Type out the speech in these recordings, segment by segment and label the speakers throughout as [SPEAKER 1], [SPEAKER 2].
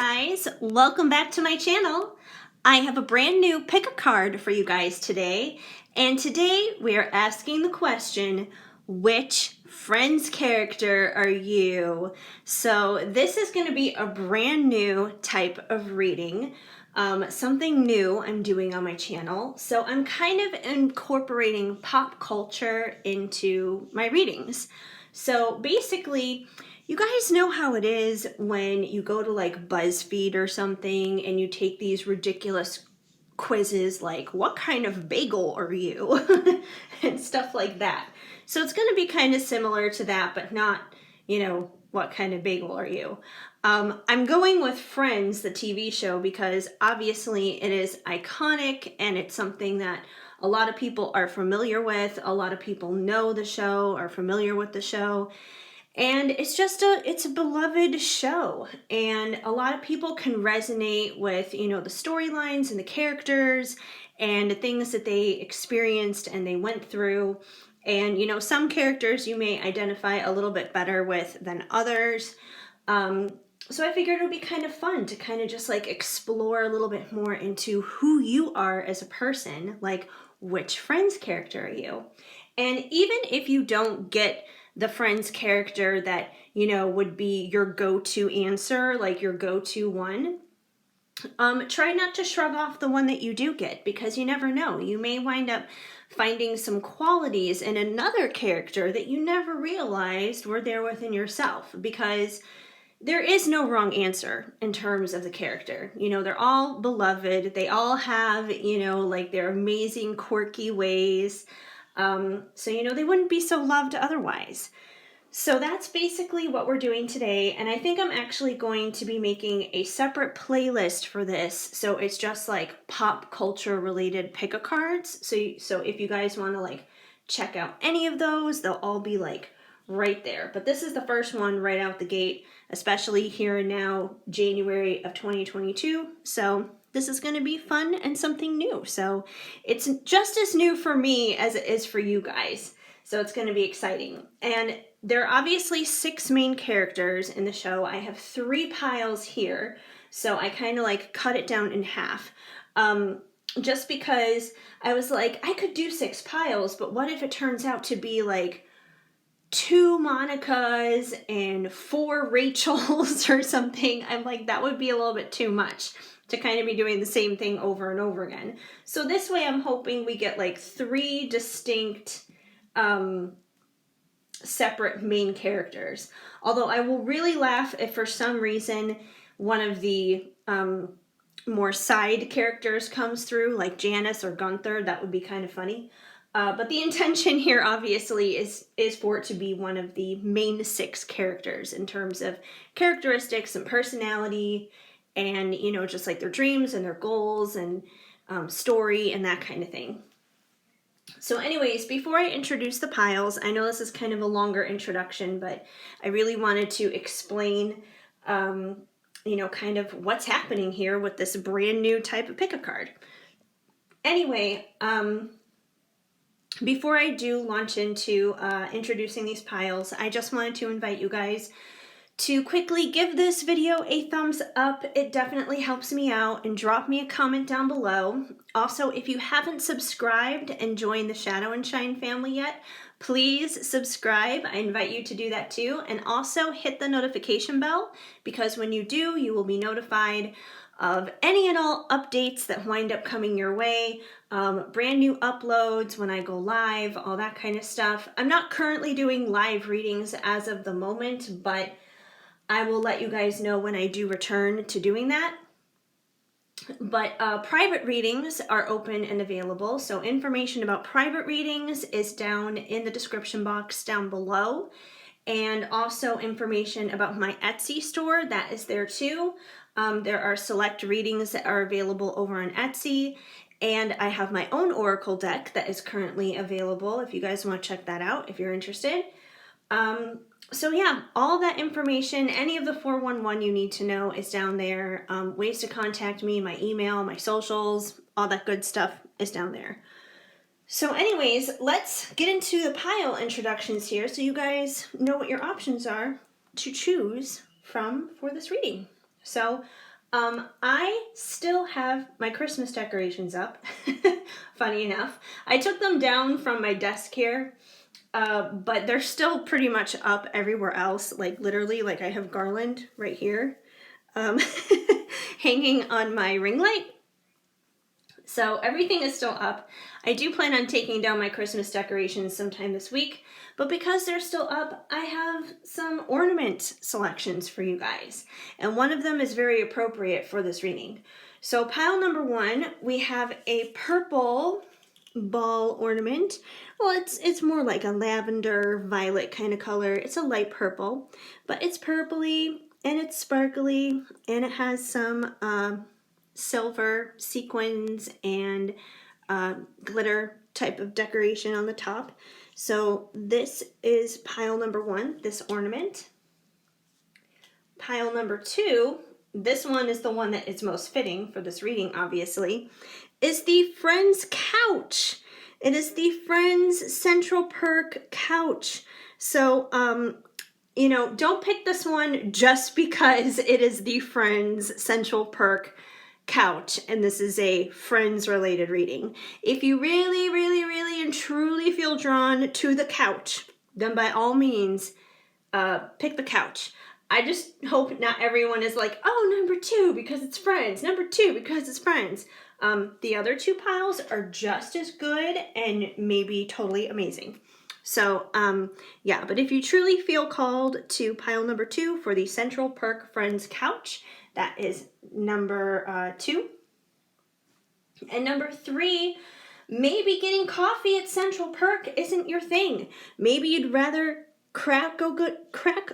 [SPEAKER 1] guys, welcome back to my channel. I have a brand new pick a card for you guys today, and today we are asking the question, which Friends character are you? So this is going to be a brand new type of reading, something new I'm doing on my channel. So I'm kind of incorporating pop culture into my readings. So basically, you guys know how it is when you go to like BuzzFeed or something and you take these ridiculous quizzes like, what kind of bagel are you? and stuff like that. So it's going to be kind of similar to that, but not, what kind of bagel are you? I'm going with Friends, the TV show, because obviously it is iconic and it's something that a lot of people are familiar with. A lot of people know the show, are familiar with the show. And it's a beloved show, and a lot of people can resonate with, the storylines and the characters and the things that they experienced and they went through. And, some characters you may identify a little bit better with than others. So I figured it would be kind of fun to kind of just like explore a little bit more into who you are as a person, like which Friends character are you? And even if you don't get the Friends character that, would be your go-to answer, like your go-to one, try not to shrug off the one that you do get, because you never know. You may wind up finding some qualities in another character that you never realized were there within yourself, because there is no wrong answer in terms of the character. They're all beloved. They all have, like their amazing, quirky ways. So, they wouldn't be so loved otherwise. So that's basically what we're doing today, and I think I'm actually going to be making a separate playlist for this, so it's just like pop culture related pick-a-cards. So if you guys want to like check out any of those, they'll all be like right there. But this is the first one right out the gate, especially here and now, January of 2022. So this is going to be fun and something new. So it's just as new for me as it is for you guys. So it's going to be exciting. And there are obviously 6 main characters in the show. I have 3 piles here, so I kind of like cut it down in half. Just because I was like, I could do 6 piles, but what if it turns out to be like 2 Monicas and 4 Rachels or something? I'm like, that would be a little bit too much to kind of be doing the same thing over and over again. So this way I'm hoping we get like 3 distinct separate main characters. Although I will really laugh if for some reason one of the more side characters comes through, like Janice or Gunther. That would be kind of funny. But the intention here obviously is for it to be one of the main 6 characters in terms of characteristics and personality and, just like their dreams and their goals and story and that kind of thing. So anyways, before I introduce the piles, I know this is kind of a longer introduction, but I really wanted to explain, kind of what's happening here with this brand new type of pick-a-card. Anyway, before I do launch into introducing these piles, I just wanted to invite you guys to quickly give this video a thumbs up. It definitely helps me out, and drop me a comment down below. Also, if you haven't subscribed and joined the Shadow and Shine family yet, please subscribe. I invite you to do that too. And also hit the notification bell, because when you do, you will be notified of any and all updates that wind up coming your way, brand new uploads when I go live, all that kind of stuff. I'm not currently doing live readings as of the moment, but I will let you guys know when I do return to doing that. But private readings are open and available. So information about private readings is down in the description box down below. And also information about my Etsy store, that is there too. There are select readings that are available over on Etsy. And I have my own Oracle deck that is currently available if you guys want to check that out if you're interested. So yeah, all that information, any of the 411 you need to know is down there. Ways to contact me, my email, my socials, all that good stuff is down there. So anyways, let's get into the pile introductions here so you guys know what your options are to choose from for this reading. So I still have my Christmas decorations up. Funny enough, I took them down from my desk here, but they're still pretty much up everywhere else. Like literally, like I have garland right here, um, hanging on my ring light. So everything is still up. I do plan on taking down my Christmas decorations sometime this week, but because they're still up, I have some ornament selections for you guys. And one of them is very appropriate for this reading. So pile number 1, we have a purple ball ornament. Well, it's more like a lavender violet kind of color. It's a light purple, but it's purpley and it's sparkly and it has some silver sequins and glitter type of decoration on the top. So this is pile number 1, this ornament. Pile number 2, this one is the one that is most fitting for this reading, obviously, is the Friends couch. It is the Friends Central Perk couch. So, you know, don't pick this one just because it is the Friends Central Perk couch and this is a Friends related reading. If you really, really, really and truly feel drawn to the couch, then by all means, pick the couch. I just hope not everyone is like, oh, number 2 because it's Friends, number 2 because it's Friends. The other 2 piles are just as good and maybe totally amazing. So, yeah, but if you truly feel called to pile number 2 for the Central Perk Friends couch, that is number 2. And number 3, maybe getting coffee at Central Perk isn't your thing. Maybe you'd rather crack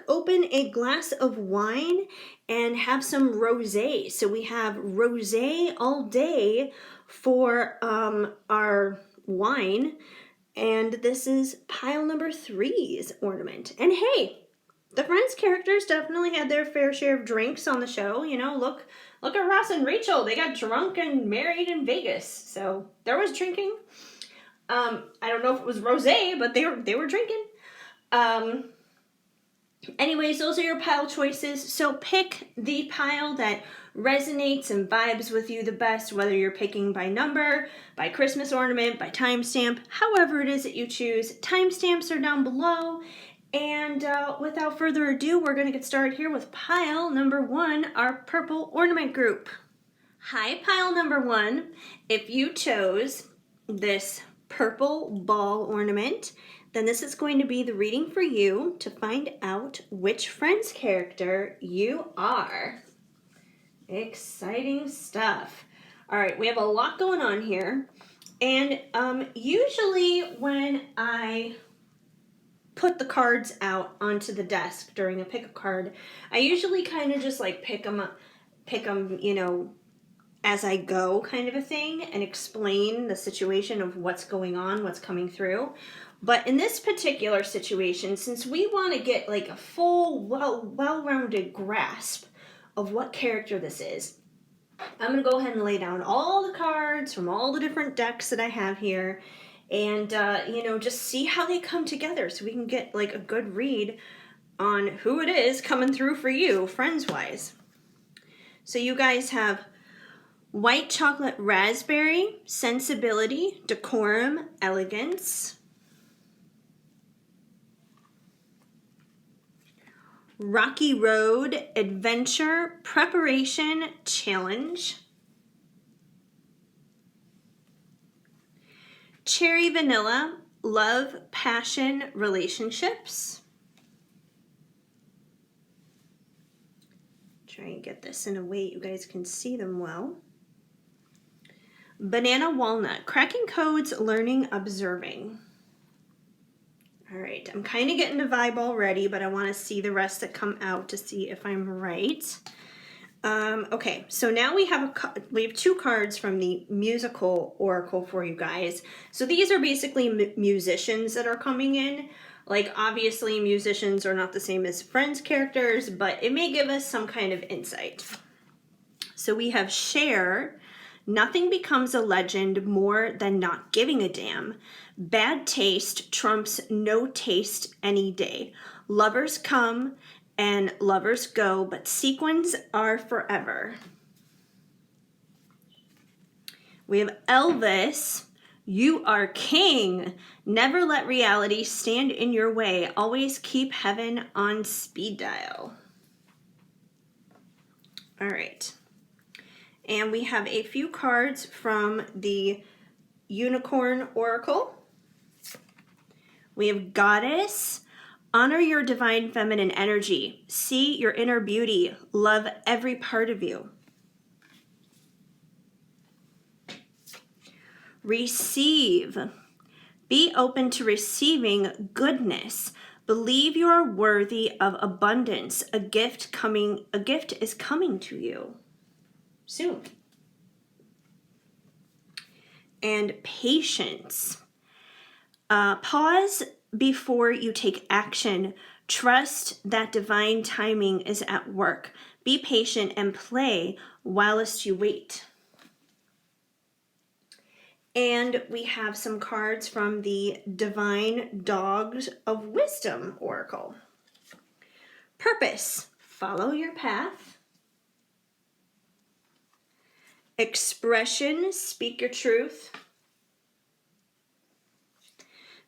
[SPEAKER 1] open a glass of wine and have some rosé. So we have rosé all day for our wine. And this is pile number 3's ornament. And hey, the Friends characters definitely had their fair share of drinks on the show. You know, look at Ross and Rachel. They got drunk and married in Vegas. So there was drinking. I don't know if it was rosé, but they were drinking. Anyways, those are your pile choices. So pick the pile that resonates and vibes with you the best, whether you're picking by number, by Christmas ornament, by timestamp, however it is that you choose. Timestamps are down below. And without further ado, we're going to get started here with pile number 1, our purple ornament group. Hi, pile number 1. If you chose this purple ball ornament, then this is going to be the reading for you to find out which Friends character you are. Exciting stuff. All right, we have a lot going on here. And usually when I put the cards out onto the desk during a pick a card, I usually kind of just like pick them, you know, as I go kind of a thing and explain the situation of what's going on, what's coming through. But in this particular situation, since we want to get like a full, well-rounded grasp of what character this is, I'm going to go ahead and lay down all the cards from all the different decks that I have here and, you know, just see how they come together so we can get like a good read on who it is coming through for you, friends-wise. So you guys have white chocolate raspberry, sensibility, decorum, elegance. Rocky road, adventure, preparation, challenge. Cherry vanilla, love, passion, relationships. Try and get this in a way you guys can see them well. Banana walnut, cracking codes, learning, observing. All right, I'm kind of getting a vibe already, but I want to see the rest that come out to see if I'm right. Okay, so now we have 2 cards from the musical oracle for you guys. So these are basically musicians that are coming in. Like, obviously, musicians are not the same as Friends characters, but it may give us some kind of insight. So we have Cher. Nothing becomes a legend more than not giving a damn. Bad taste trumps no taste any day. Lovers come and lovers go, but sequins are forever. We have Elvis. You are king. Never let reality stand in your way. Always keep heaven on speed dial. All right. And we have a few cards from the Unicorn Oracle. We have Goddess. Honor your divine feminine energy. See your inner beauty. Love every part of you. Receive. Be open to receiving goodness. Believe you are worthy of abundance. A gift is coming to you soon. And patience. Pause before you take action. Trust that divine timing is at work. Be patient and play whilst you wait. And we have some cards from the Divine Dogs of Wisdom Oracle. Purpose. Follow your path. Expression. Speak your truth.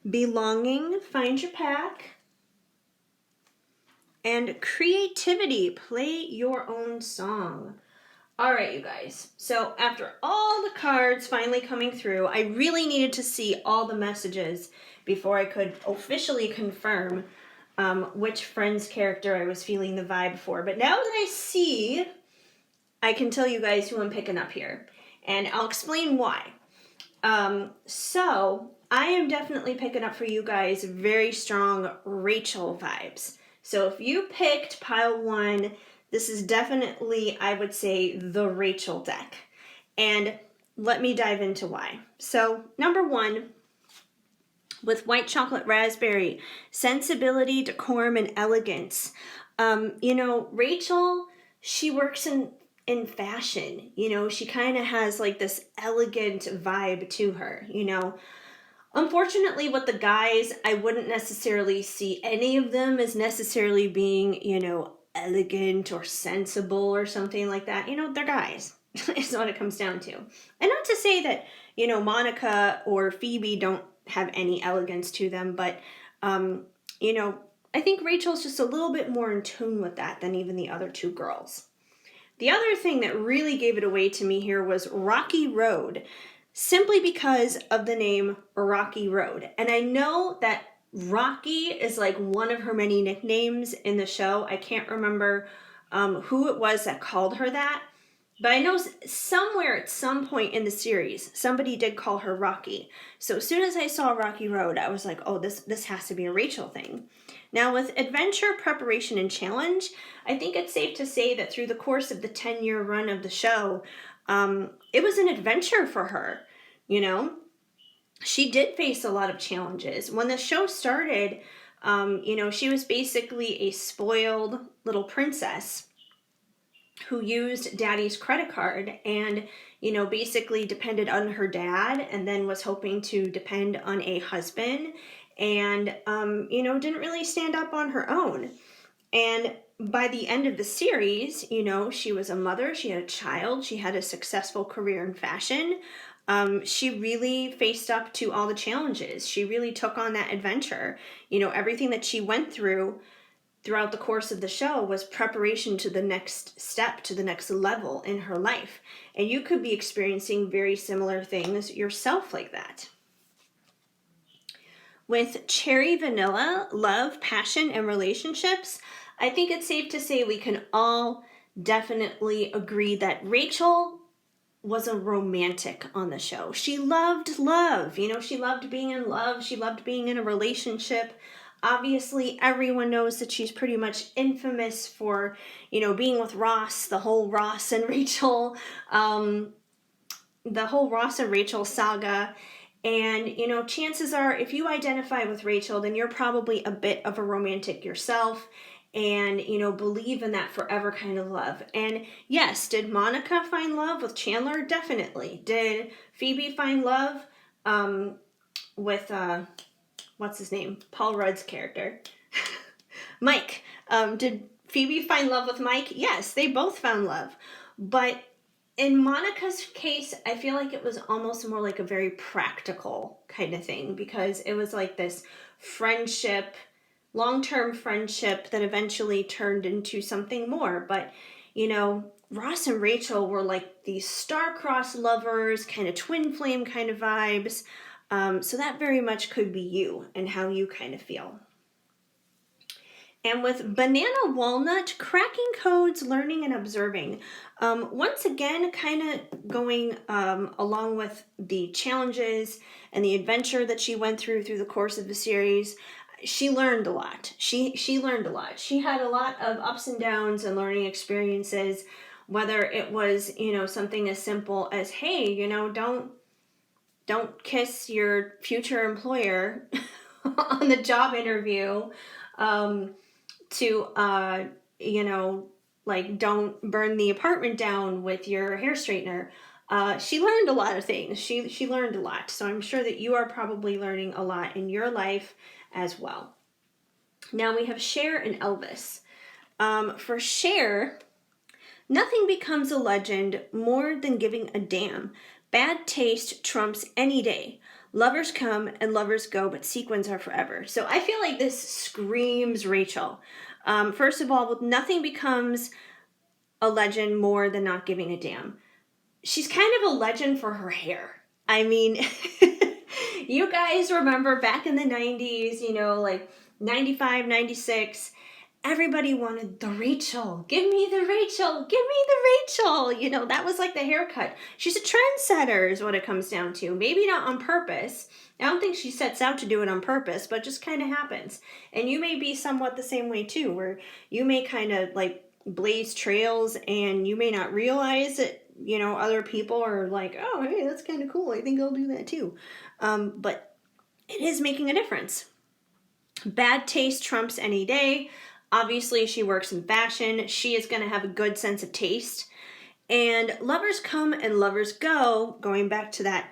[SPEAKER 1] Belonging. Find your pack. And creativity. Play your own song. All right, you guys. So after all the cards finally coming through, I really needed to see all the messages before I could officially confirm which Friends character I was feeling the vibe for. But now that I see, I can tell you guys who I'm picking up here. And I'll explain why. So I am definitely picking up for you guys very strong Rachel vibes. So if you picked pile 1, this is definitely, I would say, the Rachel deck. And let me dive into why. So, number 1, with white chocolate raspberry, sensibility, decorum, and elegance. Rachel, she works in fashion. She kind of has like this elegant vibe to her, Unfortunately, with the guys, I wouldn't necessarily see any of them as necessarily being, elegant or sensible or something like that. They're guys. Is what it comes down to. And not to say that, Monica or Phoebe don't have any elegance to them, but, I think Rachel's just a little bit more in tune with that than even the other 2 girls. The other thing that really gave it away to me here was Rocky Road, simply because of the name Rocky Road. And I know that Rocky is like one of her many nicknames in the show. I can't remember who it was that called her that, but I know somewhere at some point in the series, somebody did call her Rocky. So as soon as I saw Rocky Road, I was like, oh, this has to be a Rachel thing. Now with adventure, preparation, and challenge, I think it's safe to say that through the course of the 10-year run of the show, it was an adventure for her, She did face a lot of challenges. When the show started, she was basically a spoiled little princess who used daddy's credit card and, basically depended on her dad and then was hoping to depend on a husband and, didn't really stand up on her own. And by the end of the series, she was a mother, she had a child, she had a successful career in fashion. She really faced up to all the challenges. She really took on that adventure. Everything that she went throughout the course of the show was preparation to the next step, to the next level in her life. And you could be experiencing very similar things yourself like that. With cherry vanilla, love, passion, and relationships, I think it's safe to say we can all definitely agree that Rachel was a romantic on the show. She loved love. She loved being in love. She loved being in a relationship. Obviously, everyone knows that she's pretty much infamous for, being with Ross, the whole Ross and Rachel saga. And, chances are if you identify with Rachel, then you're probably a bit of a romantic yourself and, believe in that forever kind of love. And yes, did Monica find love with Chandler? Definitely. Did Phoebe find love with, what's his name? Paul Rudd's character. Mike. Did Phoebe find love with Mike? Yes, they both found love. But in Monica's case, I feel like it was almost more like a very practical kind of thing, because it was like this friendship, long-term friendship that eventually turned into something more. But, Ross and Rachel were like these star-crossed lovers, kind of twin flame kind of vibes. So that very much could be you and how you kind of feel. And with banana walnut, cracking codes, learning and observing. Once again, kind of going along with the challenges and the adventure that she went through the course of the series. She learned a lot. She learned a lot. She had a lot of ups and downs and learning experiences, whether it was, something as simple as, hey, don't kiss your future employer on the job interview. To like, don't burn the apartment down with your hair straightener. She learned a lot of things. She learned a lot. So I'm sure that you are probably learning a lot in your life as well. Now we have Cher and Elvis. For Cher, nothing becomes a legend more than giving a damn. Bad taste trumps any day. Lovers come and lovers go, but sequins are forever. So I feel like this screams Rachel. First of all, nothing becomes a legend more than not giving a damn. She's kind of a legend for her hair. I mean, you guys remember back in the 90s, like 95, 96, everybody wanted the Rachel. Give me the Rachel. Give me the Rachel. That was like the haircut. She's a trendsetter is what it comes down to. Maybe not on purpose. I don't think she sets out to do it on purpose, but just kind of happens. And you may be somewhat the same way too, where you may kind of like blaze trails and you may not realize it. Other people are like, oh, hey, that's kind of cool. I think I'll do that too. But it is making a difference. Bad taste trumps any day. Obviously, she works in fashion. She is going to have a good sense of taste. And lovers come and lovers go, going back to that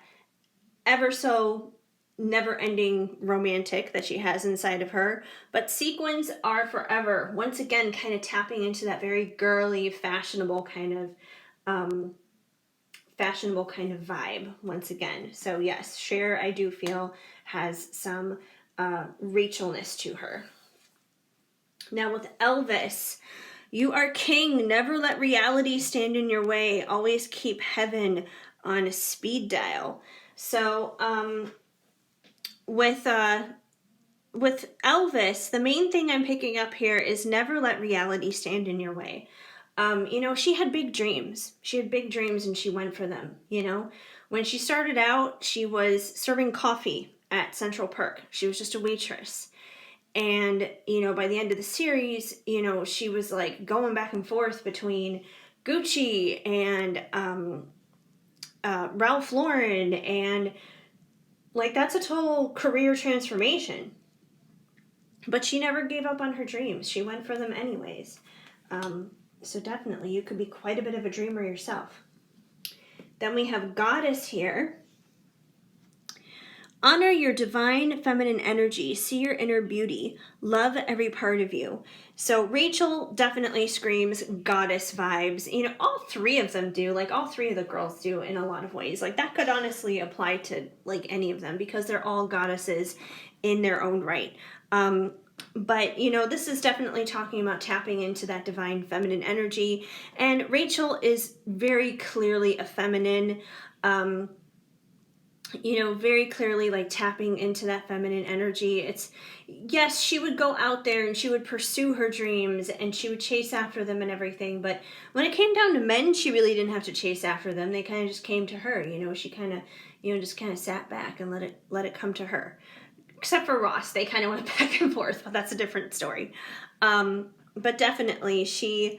[SPEAKER 1] ever so never-ending romantic that she has inside of her. But sequins are forever. Once again, kind of tapping into that very girly, fashionable kind of vibe once again. So yes, Cher, I do feel, has some Rachelness to her. Now with Elvis, you are king. Never let reality stand in your way. Always keep heaven on a speed dial. So with Elvis, the main thing I'm picking up here is never let reality stand in your way. She had big dreams. She had big dreams and she went for them. When she started out, she was serving coffee at Central Perk. She was just a waitress. And, by the end of the series, she was like going back and forth between Gucci and Ralph Lauren. And like, that's a total career transformation. But she never gave up on her dreams. She went for them anyways. So definitely, you could be quite a bit of a dreamer yourself. Then we have Goddess here. Honor your divine feminine energy. See your inner beauty. Love every part of you. So Rachel definitely screams goddess vibes. All three of them do. Like, all three of the girls do in a lot of ways. Like, that could honestly apply to, like, any of them because they're all goddesses in their own right. But, this is definitely talking about tapping into that divine feminine energy. And Rachel is very clearly a feminine, very clearly like tapping into that feminine energy. Yes, she would go out there and she would pursue her dreams and she would chase after them and everything. But when it came down to men, she really didn't have to chase after them. They kind of just came to her. She kind of, just kind of sat back and let it come to her. Except for Ross, they kind of went back and forth, but that's a different story. But definitely, she's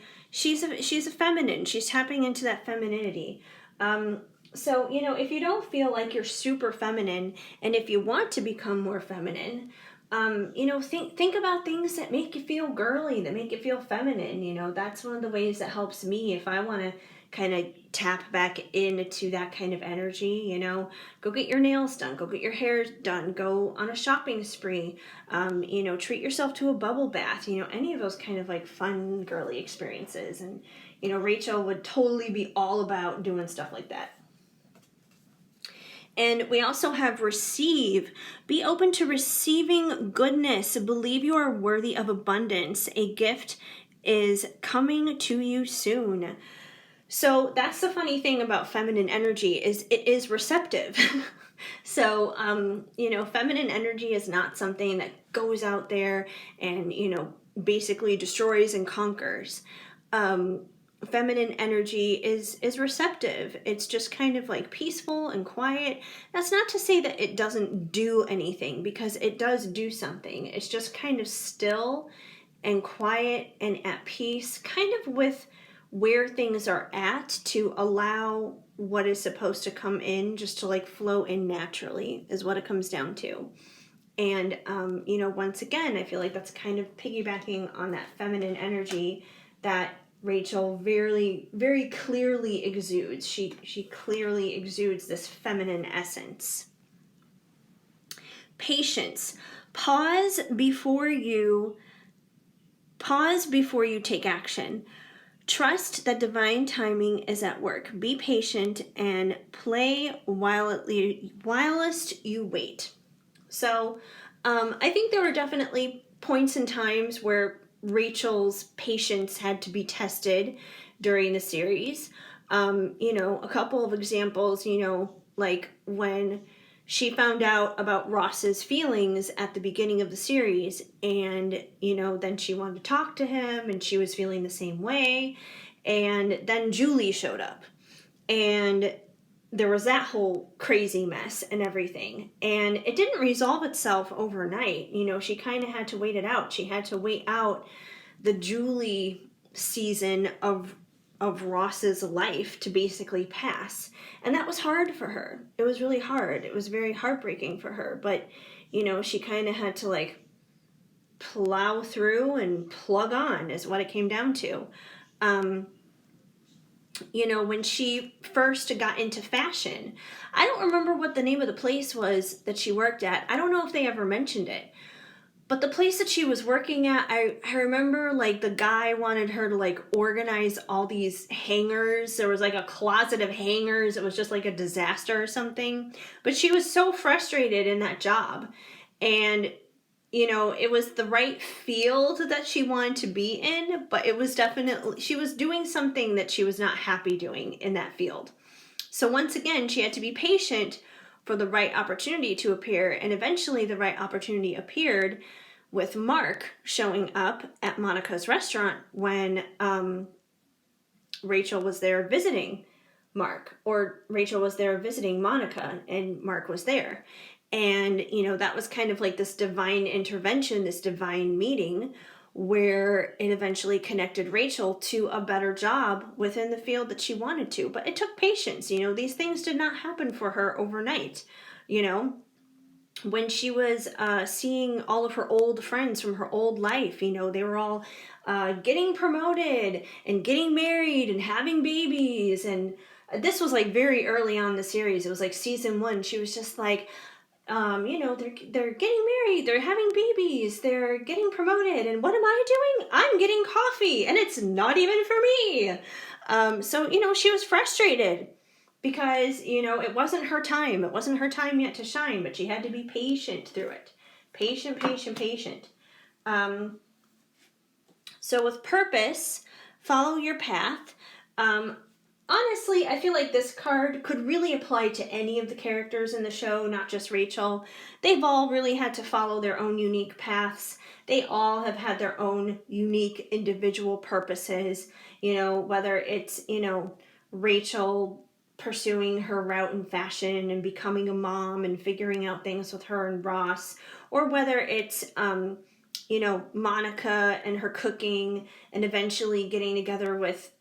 [SPEAKER 1] a feminine. She's tapping into that femininity. So, if you don't feel like you're super feminine, and if you want to become more feminine, think about things that make you feel girly, that make you feel feminine. That's one of the ways that helps me if I want to kind of tap back into that kind of energy. Go get your nails done, go get your hair done, go on a shopping spree, treat yourself to a bubble bath, any of those kind of like fun girly experiences. And Rachel would totally be all about doing stuff like that. And we also have receive. Be open to receiving goodness. Believe you are worthy of abundance. A gift is coming to you soon. So that's the funny thing about feminine energy is it is receptive. So, feminine energy is not something that goes out there and, basically destroys and conquers. Feminine energy is receptive. It's just kind of like peaceful and quiet. That's not to say that it doesn't do anything, because it does do something. It's just kind of still and quiet and at peace, kind of with where things are at, to allow what is supposed to come in just to like flow in naturally, is what it comes down to. And once again, I feel like that's kind of piggybacking on that feminine energy that Rachel very, very clearly exudes. She clearly exudes this feminine essence. Patience. Pause before you take action. Trust that divine timing is at work. Be patient and play whilst you wait. So I think there were definitely points and times where Rachel's patience had to be tested during the series. A couple of examples, like when she found out about Ross's feelings at the beginning of the series, and, then she wanted to talk to him, and she was feeling the same way. And then Julie showed up, and there was that whole crazy mess and everything. And it didn't resolve itself overnight. She kind of had to wait it out. She had to wait out the Julie season of Ross's life to basically pass. And that was hard for her. It was really hard. It was very heartbreaking for her. But, she kind of had to like plow through and plug on, is what it came down to. When she first got into fashion, I don't remember what the name of the place was that she worked at. I don't know if they ever mentioned it. But the place that she was working at, I remember like the guy wanted her to like organize all these hangers. There was like a closet of hangers. It was just like a disaster or something. But she was so frustrated in that job. And it was the right field that she wanted to be in, but it was definitely, she was doing something that she was not happy doing in that field. So once again, she had to be patient for the right opportunity to appear, and eventually the right opportunity appeared with Mark showing up at Monica's restaurant when Rachel was there visiting Mark, or Rachel was there visiting Monica, and Mark was there. And, that was kind of like this divine intervention, this divine meeting, where it eventually connected Rachel to a better job within the field that she wanted to. But it took patience. These things did not happen for her overnight. When she was seeing all of her old friends from her old life, they were all getting promoted and getting married and having babies. And this was like very early on in the series. It was like season 1. She was just like, they're getting married, they're having babies, they're getting promoted, and what am I doing? I'm getting coffee, and it's not even for me. So she was frustrated because, it wasn't her time. It wasn't her time yet to shine, but she had to be patient through it. Patient. So with purpose, follow your path. Honestly, I feel like this card could really apply to any of the characters in the show, not just Rachel. They've all really had to follow their own unique paths. They all have had their own unique individual purposes, whether it's, Rachel pursuing her route in fashion and becoming a mom and figuring out things with her and Ross, or whether it's, Monica and her cooking and eventually getting together with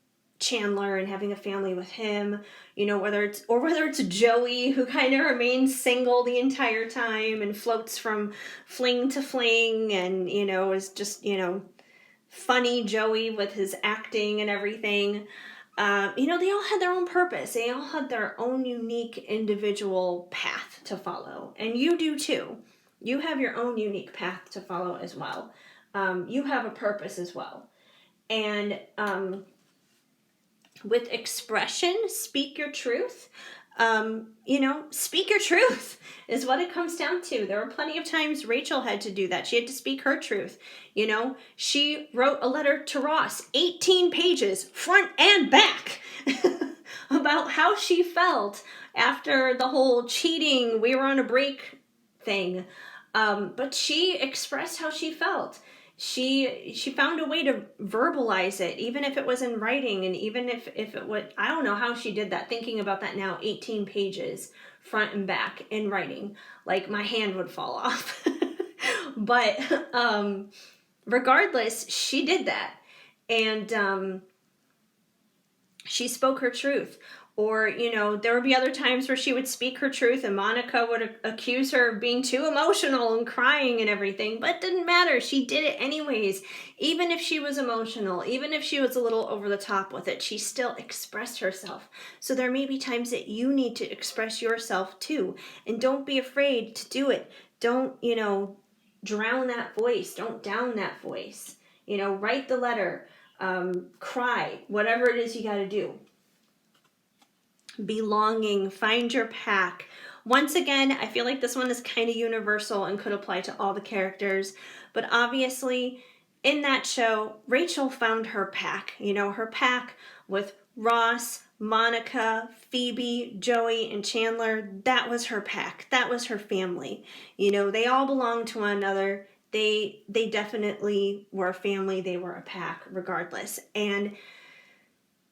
[SPEAKER 1] Chandler and having a family with him, you know, whether it's Joey, who kind of remains single the entire time and floats from fling to fling, and, you know, is just, you know, funny Joey with his acting and everything. You know, they all had their own purpose. They all had their own unique individual path to follow. And you do too. You have your own unique path to follow as well. You have a purpose as well. And with expression, speak your truth. You know, speak your truth is what it comes down to. There were plenty of times Rachel had to do that. She had to speak her truth. You know, she wrote a letter to Ross, 18 pages, front and back, about how she felt after the whole cheating, we were on a break thing. But she expressed how she felt. She found a way to verbalize it, even if it was in writing, and even if it would, I don't know how she did that, thinking about that now, 18 pages, front and back, in writing. Like, my hand would fall off. But regardless, she did that. And she spoke her truth. Or, you know, there would be other times where she would speak her truth and Monica would accuse her of being too emotional and crying and everything. But it didn't matter. She did it anyways. Even if she was emotional, even if she was a little over the top with it, she still expressed herself. So there may be times that you need to express yourself too. And don't be afraid to do it. Don't, you know, drown that voice. Don't down that voice. You know, write the letter, cry, whatever it is you got to do. Belonging, find your pack. Once again, I feel like this one is kind of universal and could apply to all the characters, but obviously in that show, Rachel found her pack, you know, her pack with Ross, Monica, Phoebe, Joey, and Chandler. That was her pack. That was her family. You know, they all belonged to one another. They definitely were a family. They were a pack regardless. And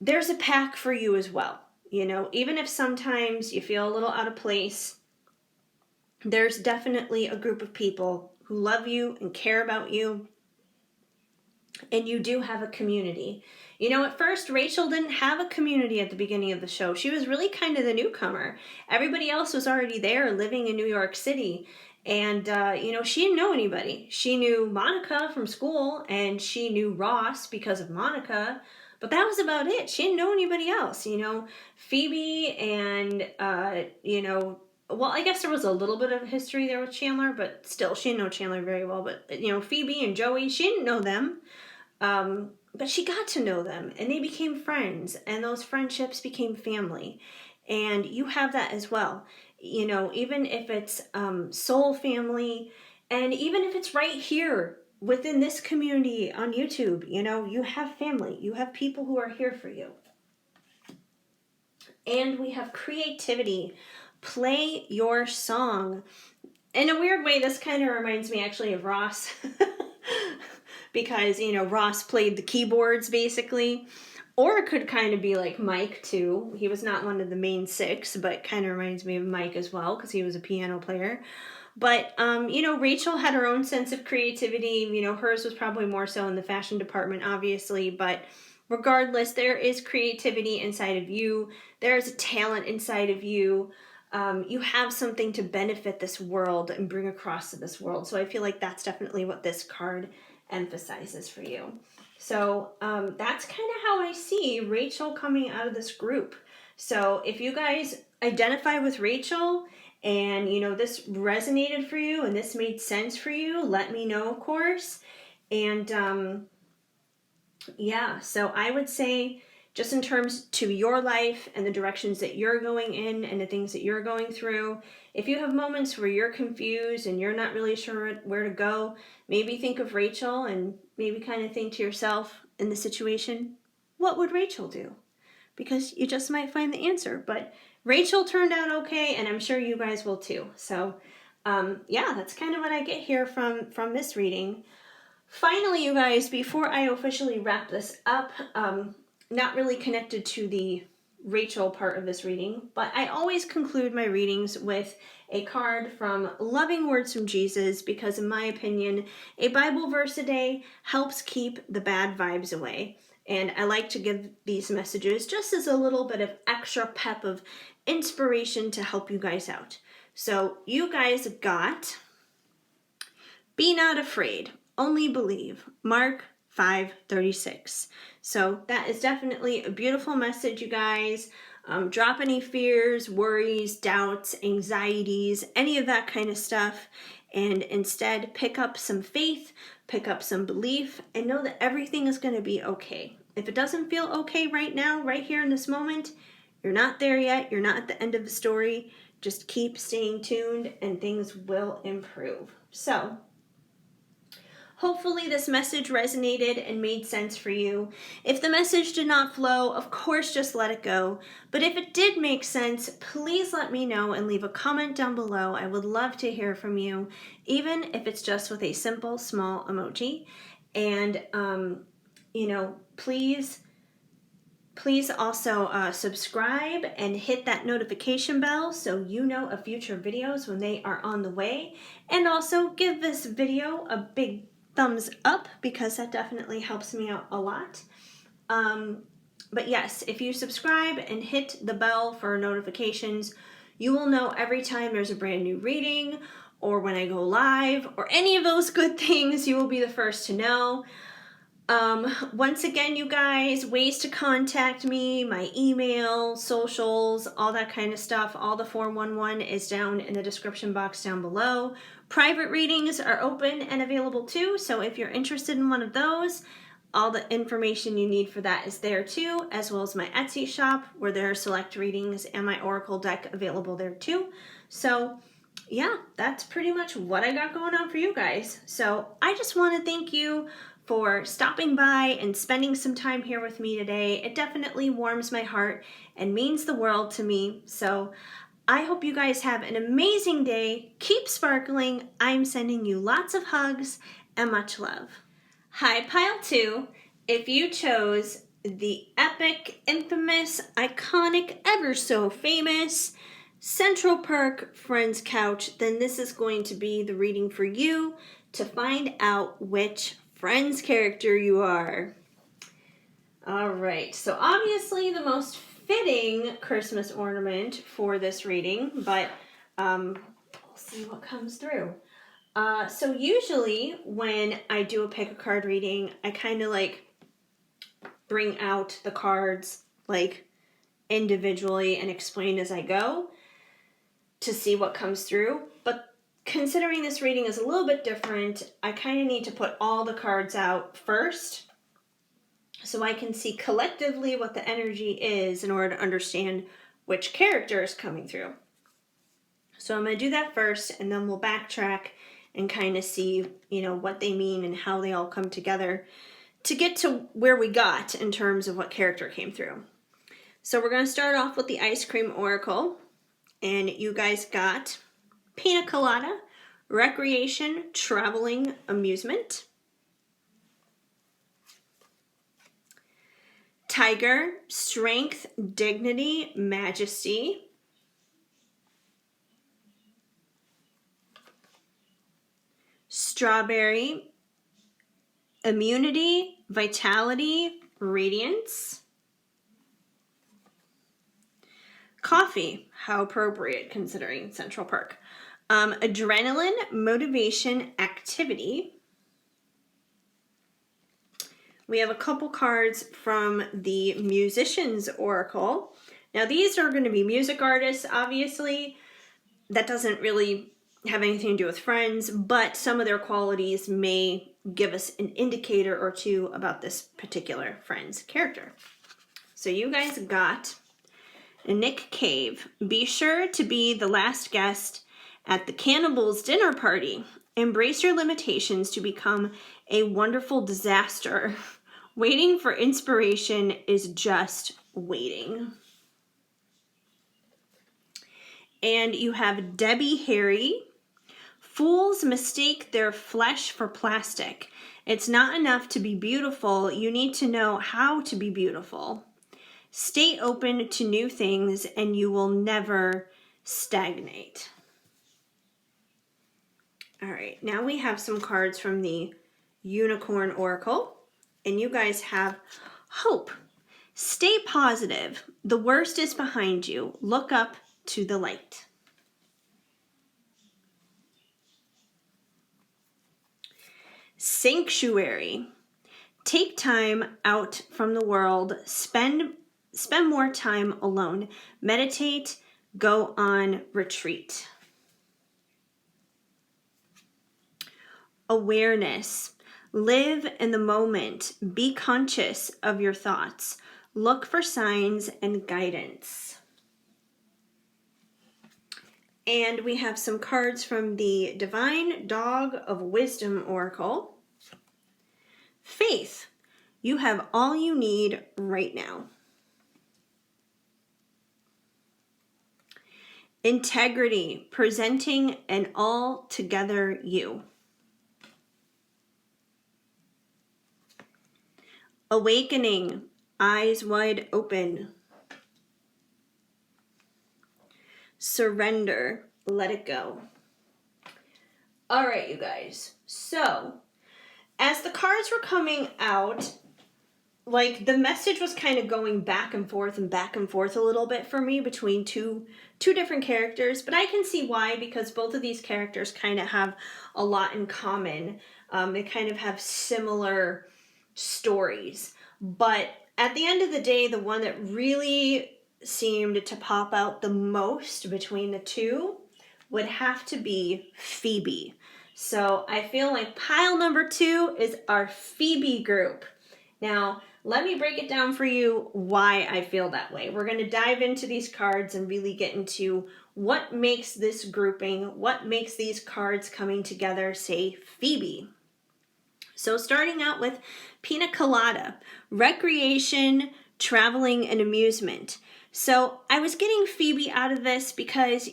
[SPEAKER 1] there's a pack for you as well. You know, even if sometimes you feel a little out of place, there's definitely a group of people who love you and care about you, and you do have a community. You know, at first, Rachel didn't have a community at the beginning of the show. She was really kind of the newcomer. Everybody else was already there living in New York City, and, you know, she didn't know anybody. She knew Monica from school, and she knew Ross because of Monica. But that was about it. She didn't know anybody else, you know. Phoebe and, you know, well, I guess there was a little bit of history there with Chandler, but still, she didn't know Chandler very well. But, you know, Phoebe and Joey, she didn't know them. But she got to know them, and they became friends, and those friendships became family. And you have that as well. You know, even if it's soul family, and even if it's right here, within this community on YouTube, you know, you have family. You have people who are here for you. And we have creativity. Play your song. In a weird way, this kind of reminds me actually of Ross. Because, you know, Ross played the keyboards basically. Or it could kind of be like Mike too. He was not one of the main six, but kind of reminds me of Mike as well because he was a piano player. But, you know, Rachel had her own sense of creativity. You know, hers was probably more so in the fashion department, obviously. But regardless, there is creativity inside of you. There's a talent inside of you. You have something to benefit this world and bring across to this world. So I feel like that's definitely what this card emphasizes for you. So that's kind of how I see Rachel coming out of this group. So if you guys identify with Rachel, and, you know, this resonated for you and this made sense for you, let me know, of course. And, yeah, so I would say just in terms to your life and the directions that you're going in and the things that you're going through, if you have moments where you're confused and you're not really sure where to go, maybe think of Rachel and maybe kind of think to yourself in the situation, what would Rachel do? Because you just might find the answer. But Rachel turned out okay, and I'm sure you guys will too. So, yeah, that's kind of what I get here from this reading. Finally, you guys, before I officially wrap this up, not really connected to the Rachel part of this reading, but I always conclude my readings with a card from Loving Words from Jesus because, in my opinion, a Bible verse a day helps keep the bad vibes away. And I like to give these messages just as a little bit of extra pep of inspiration to help you guys out. So you guys got, be not afraid, only believe. Mark 5:36. So that is definitely a beautiful message, you guys. Drop any fears, worries, doubts, anxieties, any of that kind of stuff, and instead pick up some faith, pick up some belief, and know that everything is going to be okay. If it doesn't feel okay right now, right here in this moment, you're not there yet. You're not at the end of the story. Just keep staying tuned and things will improve. So, hopefully this message resonated and made sense for you. If the message did not flow, of course, just let it go. But if it did make sense, please let me know and leave a comment down below. I would love to hear from you, even if it's just with a simple, small emoji. And, please also subscribe and hit that notification bell so you know of future videos when they are on the way. And also give this video a big thumbs up because that definitely helps me out a lot. But yes, if you subscribe and hit the bell for notifications, you will know every time there's a brand new reading or when I go live or any of those good things, you will be the first to know. Once again, you guys, ways to contact me, my email, socials, all that kind of stuff, all the 411 is down in the description box down below. Private readings are open and available too, so if you're interested in one of those, all the information you need for that is there too, as well as my Etsy shop where there are select readings and my Oracle deck available there too. So yeah, that's pretty much what I got going on for you guys. So I just want to thank you for stopping by and spending some time here with me today. It definitely warms my heart and means the world to me. So I hope you guys have an amazing day. Keep sparkling. I'm sending you lots of hugs and much love. Hi, Pile 2. If you chose the epic, infamous, iconic, ever so famous Central Perk Friends Couch, then this is going to be the reading for you to find out which Friends character you are. All right, so obviously the most fitting Christmas ornament for this reading, but we'll see what comes through. So usually when I do a pick a card reading, I kind of like bring out the cards like individually and explain as I go to see what comes through. But considering this reading is a little bit different, I kind of need to put all the cards out first so I can see collectively what the energy is in order to understand which character is coming through. So I'm going to do that first, and then we'll backtrack and kind of see, what they mean and how they all come together to get to where we got in terms of what character came through. So we're going to start off with the Ice Cream Oracle, and you guys got Pina Colada, Recreation, Traveling, Amusement. Tiger, Strength, Dignity, Majesty. Strawberry, Immunity, Vitality, Radiance. Coffee, how appropriate considering Central Perk. Adrenaline, Motivation, Activity. We have a couple cards from the Musician's Oracle. Now these are going to be music artists, obviously. That doesn't really have anything to do with friends, but some of their qualities may give us an indicator or two about this particular friend's character. So you guys got Nick Cave. Be sure to be the last guest at the cannibals' dinner party. Embrace your limitations to become a wonderful disaster. Waiting for inspiration is just waiting. And you have Debbie Harry. Fools mistake their flesh for plastic. It's not enough to be beautiful. You need to know how to be beautiful. Stay open to new things and you will never stagnate. All right, now we have some cards from the Unicorn Oracle. And you guys have Hope. Stay positive. The worst is behind you. Look up to the light. Sanctuary. Take time out from the world. Spend more time alone. Meditate. Go on retreat. Awareness. Live in the moment. Be conscious of your thoughts. Look for signs and guidance. And we have some cards from the Divine Dog of Wisdom Oracle. Faith. You have all you need right now. Integrity. Presenting an all-together you. Awakening. Eyes wide open. Surrender. Let it go. All right, you guys. So, as the cards were coming out, like the message was kind of going back and forth a little bit for me between two different characters, but I can see why, because both of these characters kind of have a lot in common. They kind of have similar stories, but at the end of the day, the one that really seemed to pop out the most between the two would have to be Phoebe. So I feel like pile number 2 is our Phoebe group. Now, let me break it down for you why I feel that way. We're going to dive into these cards and really get into what makes this grouping, what makes these cards coming together say Phoebe. So starting out with Pina Colada, recreation, traveling, and amusement. So I was getting Phoebe out of this because,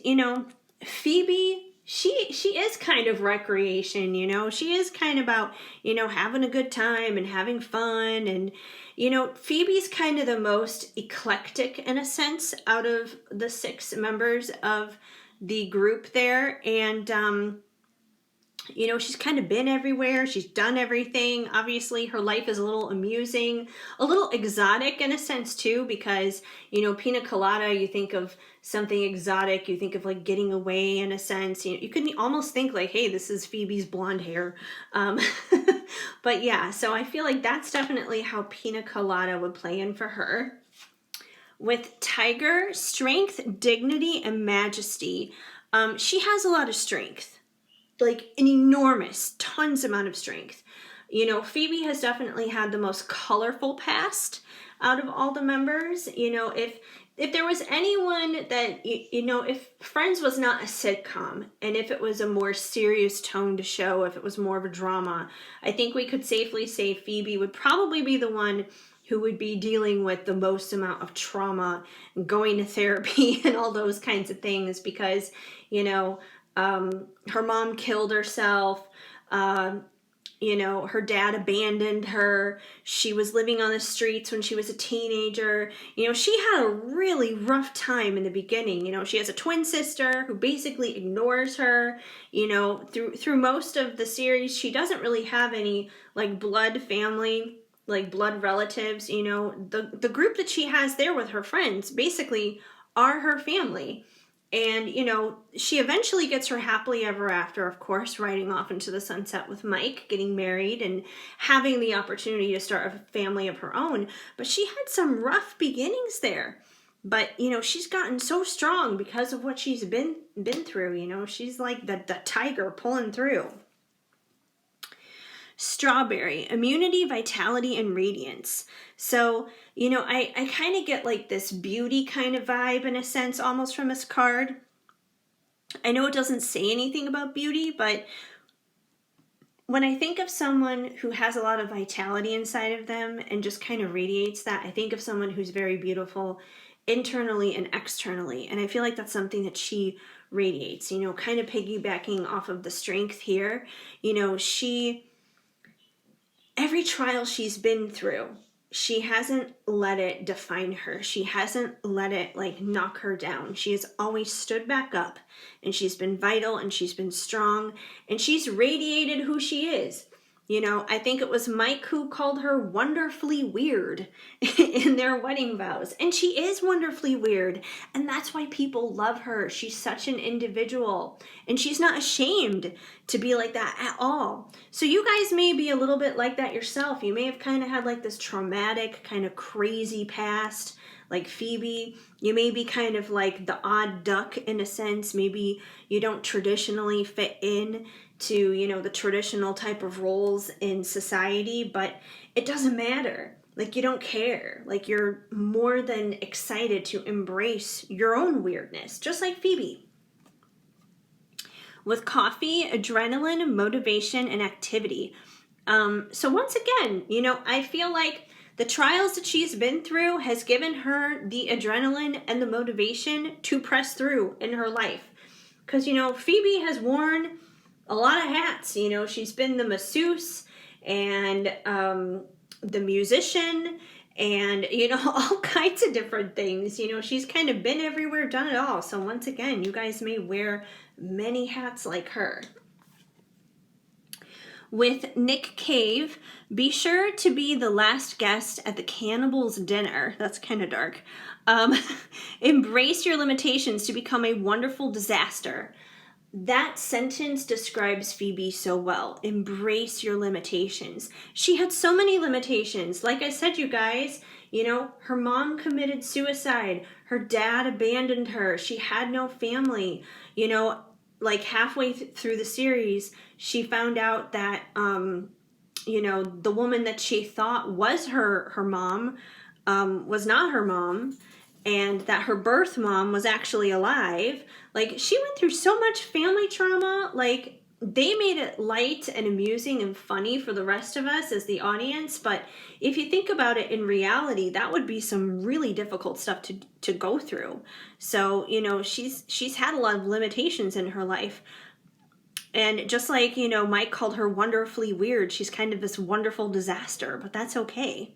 [SPEAKER 1] Phoebe, she is kind of recreation, she is kind of about, having a good time and having fun. And, Phoebe's kind of the most eclectic in a sense out of the 6 members of the group there. And, she's kind of been everywhere. She's done everything. Obviously, her life is a little amusing, a little exotic in a sense too, because, Pina Colada, you think of something exotic, you think of like getting away in a sense. You could almost think like, hey, this is Phoebe's blonde hair. But yeah, so I feel like that's definitely how Pina Colada would play in for her. With Tiger, strength, dignity, and majesty. She has a lot of strength. Like an enormous, tons amount of strength. Phoebe has definitely had the most colorful past out of all the members. If there was anyone that, if Friends was not a sitcom and if it was a more serious toned show, if it was more of a drama, I think we could safely say Phoebe would probably be the one who would be dealing with the most amount of trauma and going to therapy and all those kinds of things because, her mom killed herself. Her dad abandoned her. She was living on the streets when she was a teenager. She had a really rough time in the beginning. She has a twin sister who basically ignores her. Through most of the series, she doesn't really have any like blood family, like blood relatives. The group that she has there with her friends basically are her family. And, she eventually gets her happily ever after, of course, riding off into the sunset with Mike, getting married and having the opportunity to start a family of her own. But she had some rough beginnings there. But, she's gotten so strong because of what she's been through. She's like the tiger pulling through. Strawberry, immunity, vitality, and radiance. So, I kind of get like this beauty kind of vibe in a sense almost from this card. I know it doesn't say anything about beauty, but when I think of someone who has a lot of vitality inside of them and just kind of radiates that, I think of someone who's very beautiful internally and externally. And I feel like that's something that she radiates, kind of piggybacking off of the strength here. Every trial she's been through, she hasn't let it define her. She hasn't let it like knock her down. She has always stood back up and she's been vital and she's been strong and she's radiated who she is. You know, I think it was Mike who called her wonderfully weird in their wedding vows. And she is wonderfully weird. And that's why people love her. She's such an individual. And she's not ashamed to be like that at all. So you guys may be a little bit like that yourself. You may have kind of had like this traumatic, kind of crazy past, like Phoebe. You may be kind of like the odd duck in a sense. Maybe you don't traditionally fit in to, you know, the traditional type of roles in society, but it doesn't matter. Like, you don't care. Like, you're more than excited to embrace your own weirdness, just like Phoebe. With coffee, adrenaline, motivation, and activity. So once again, you know, I feel like the trials that she's been through has given her the adrenaline and the motivation to press through in her life. Because, you know, Phoebe has worn a lot of hats. You know, she's been the masseuse and the musician and, you know, all kinds of different things. You know, she's kind of been everywhere, done it all. So once again, you guys may wear many hats like her. With Nick Cave, be sure to be the last guest at the cannibal's dinner. That's kind of dark. Embrace your limitations to become a wonderful disaster. That sentence describes Phoebe so well. Embrace your limitations. She had so many limitations. Like I said, you guys, you know, her mom committed suicide. Her dad abandoned her. She had no family. You know, like halfway through the series, she found out that, you know, the woman that she thought was her mom was not her mom. And that her birth mom was actually alive. Like, she went through so much family trauma. Like, they made it light and amusing and funny for the rest of us as the audience. But if you think about it in reality, that would be some really difficult stuff to go through. So, you know, she's had a lot of limitations in her life. And just like, you know, Mike called her wonderfully weird, she's kind of this wonderful disaster, but that's okay.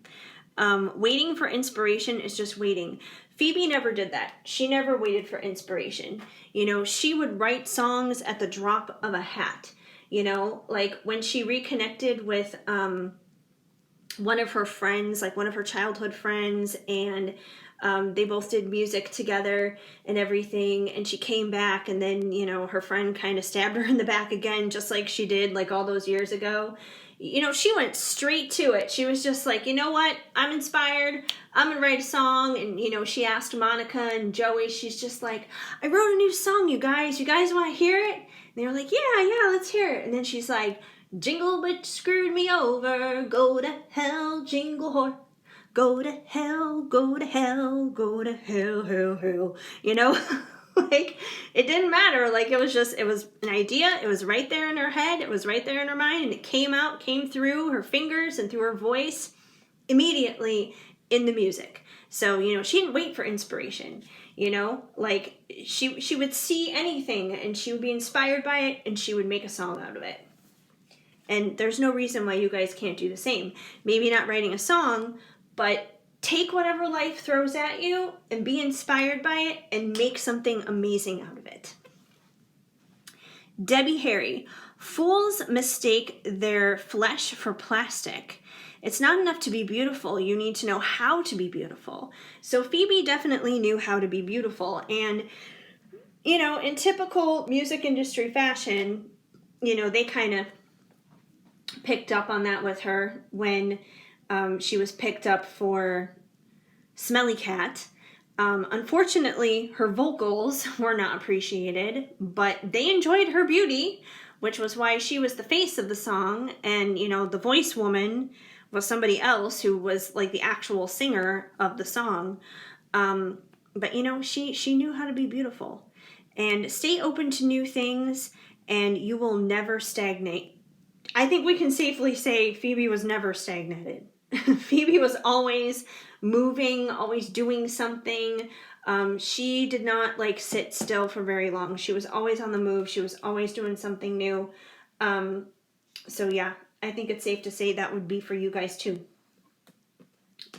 [SPEAKER 1] Waiting for inspiration is just waiting. Phoebe never did that. She never waited for inspiration. You know, she would write songs at the drop of a hat. You know, like when she reconnected with one of her friends, like one of her childhood friends, and they both did music together and everything, and she came back, and then, you know, her friend kind of stabbed her in the back again, just like she did like all those years ago. You know, she went straight to it. She was just like, you know what? I'm inspired. I'm going to write a song. And, you know, she asked Monica and Joey, she's just like, I wrote a new song, you guys. You guys want to hear it? And they were like, yeah, let's hear it. And then she's like, jingle bit screwed me over. Go to hell, jingle horse. Go to hell, go to hell, go to hell, hell, hell. You know? Like, it didn't matter. Like, it was an idea. It was right there in her head. It was right there in her mind. And it came through her fingers and through her voice immediately in the music. So, you know, she didn't wait for inspiration. You know, like, she would see anything and she would be inspired by it and she would make a song out of it. And there's no reason why you guys can't do the same. Maybe not writing a song, but take whatever life throws at you and be inspired by it and make something amazing out of it. Debbie Harry, fools mistake their flesh for plastic. It's not enough to be beautiful. You need to know how to be beautiful. So Phoebe definitely knew how to be beautiful. And, you know, in typical music industry fashion, you know, they kind of picked up on that with her when she was picked up for Smelly Cat. Unfortunately, her vocals were not appreciated, but they enjoyed her beauty, which was why she was the face of the song. And, you know, the voice woman was somebody else who was like the actual singer of the song. But, you know, she knew how to be beautiful. And stay open to new things, and you will never stagnate. I think we can safely say Phoebe was never stagnated. Phoebe was always moving, always doing something. She did not like sit still for very long. She was always on the move. She was always doing something new. So yeah, I think it's safe to say that would be for you guys too.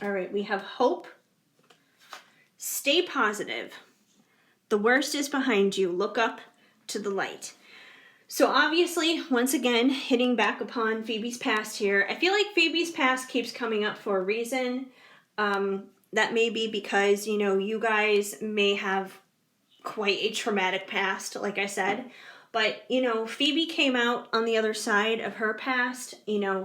[SPEAKER 1] All right, we have hope. Stay positive. The worst is behind you. Look up to the light. So obviously, once again, hitting back upon Phoebe's past here, I feel like Phoebe's past keeps coming up for a reason. That may be because, you guys may have quite a traumatic past, like I said. But, Phoebe came out on the other side of her past,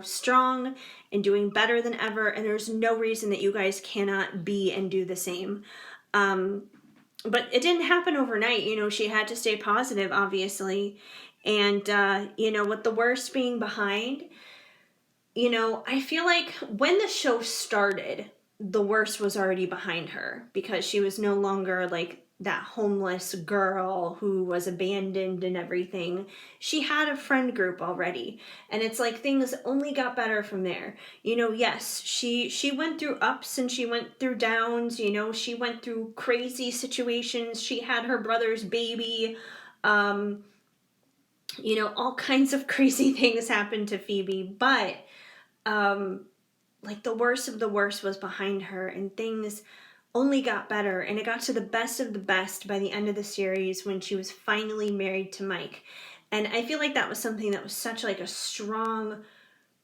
[SPEAKER 1] strong and doing better than ever. And there's no reason that you guys cannot be and do the same. But it didn't happen overnight. She had to stay positive, obviously. And, with the worst being behind, I feel like when the show started, the worst was already behind her because she was no longer like that homeless girl who was abandoned and everything. She had a friend group already, and it's like things only got better from there. Yes, she went through ups and she went through downs. She went through crazy situations. She had her brother's baby. All kinds of crazy things happened to Phoebe, but like the worst of the worst was behind her, and things only got better, and it got to the best of the best by the end of the series when she was finally married to Mike. And I feel like that was something that was such like a strong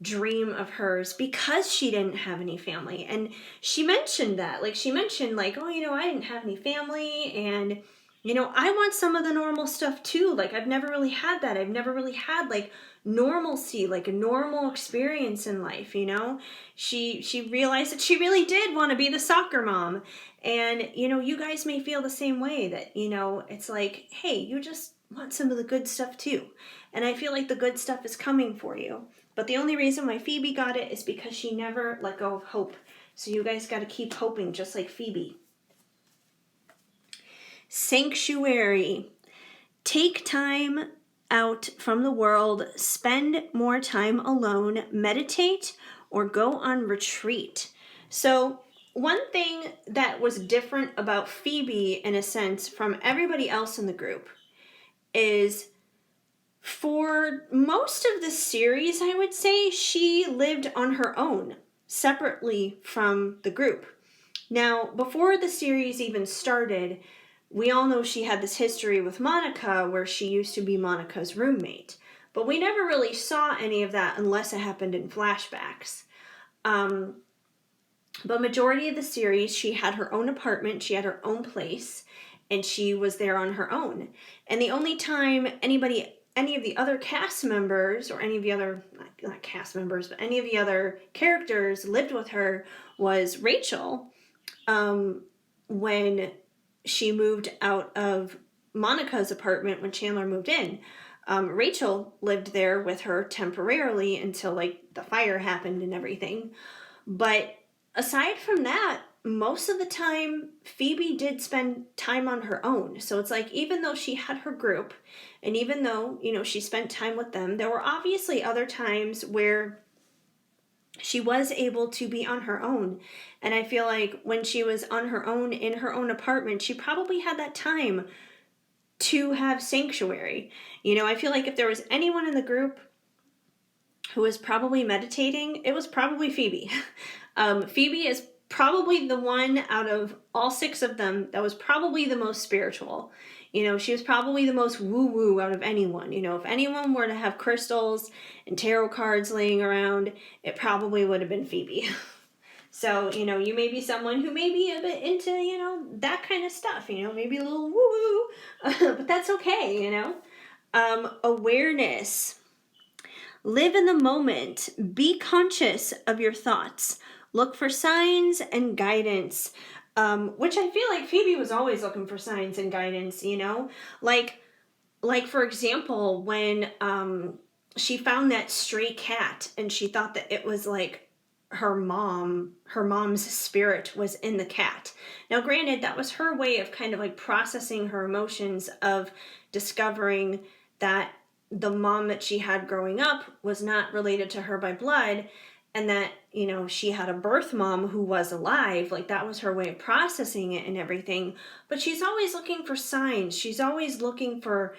[SPEAKER 1] dream of hers because she didn't have any family. And she mentioned that, like oh, I didn't have any family, and I want some of the normal stuff too. Like I've never really had that. I've never really had like normalcy, like a normal experience in life. She realized that she really did want to be the soccer mom. And you guys may feel the same way, that it's like, hey, you just want some of the good stuff too. And I feel like the good stuff is coming for you. But the only reason why Phoebe got it is because she never let go of hope. So you guys got to keep hoping, just like Phoebe. Sanctuary. Take time out from the world, spend more time alone, meditate, or go on retreat. So one thing that was different about Phoebe, in a sense, from everybody else in the group is, for most of the series, I would say, she lived on her own, separately from the group. Now, before the series even started, we all know she had this history with Monica where she used to be Monica's roommate. But we never really saw any of that unless it happened in flashbacks. But majority of the series, she had her own apartment, she had her own place, and she was there on her own. And the only time any of the other cast members, or any of the other, not cast members, but any of the other characters lived with her was Rachel, when she moved out of Monica's apartment when Chandler moved in. Rachel lived there with her temporarily until like the fire happened and everything. But aside from that, most of the time, Phoebe did spend time on her own. So it's like, even though she had her group, and even though, she spent time with them, there were obviously other times where she was able to be on her own. And I feel like when she was on her own in her own apartment, she probably had that time to have sanctuary. I feel like if there was anyone in the group who was probably meditating, it was probably Phoebe. Phoebe is probably the one out of all 6 of them that was probably the most spiritual. She was probably the most woo-woo out of anyone. If anyone were to have crystals and tarot cards laying around, it probably would have been Phoebe. So, you may be someone who may be a bit into, that kind of stuff, maybe a little woo-woo, but that's okay, Awareness. Live in the moment. Be conscious of your thoughts. Look for signs and guidance. Which I feel like Phoebe was always looking for signs and guidance, Like for example, when she found that stray cat and she thought that it was like her mom's spirit was in the cat. Now, granted, that was her way of kind of like processing her emotions, of discovering that the mom that she had growing up was not related to her by blood, and that, she had a birth mom who was alive. Like, that was her way of processing it and everything. But she's always looking for signs. She's always looking for,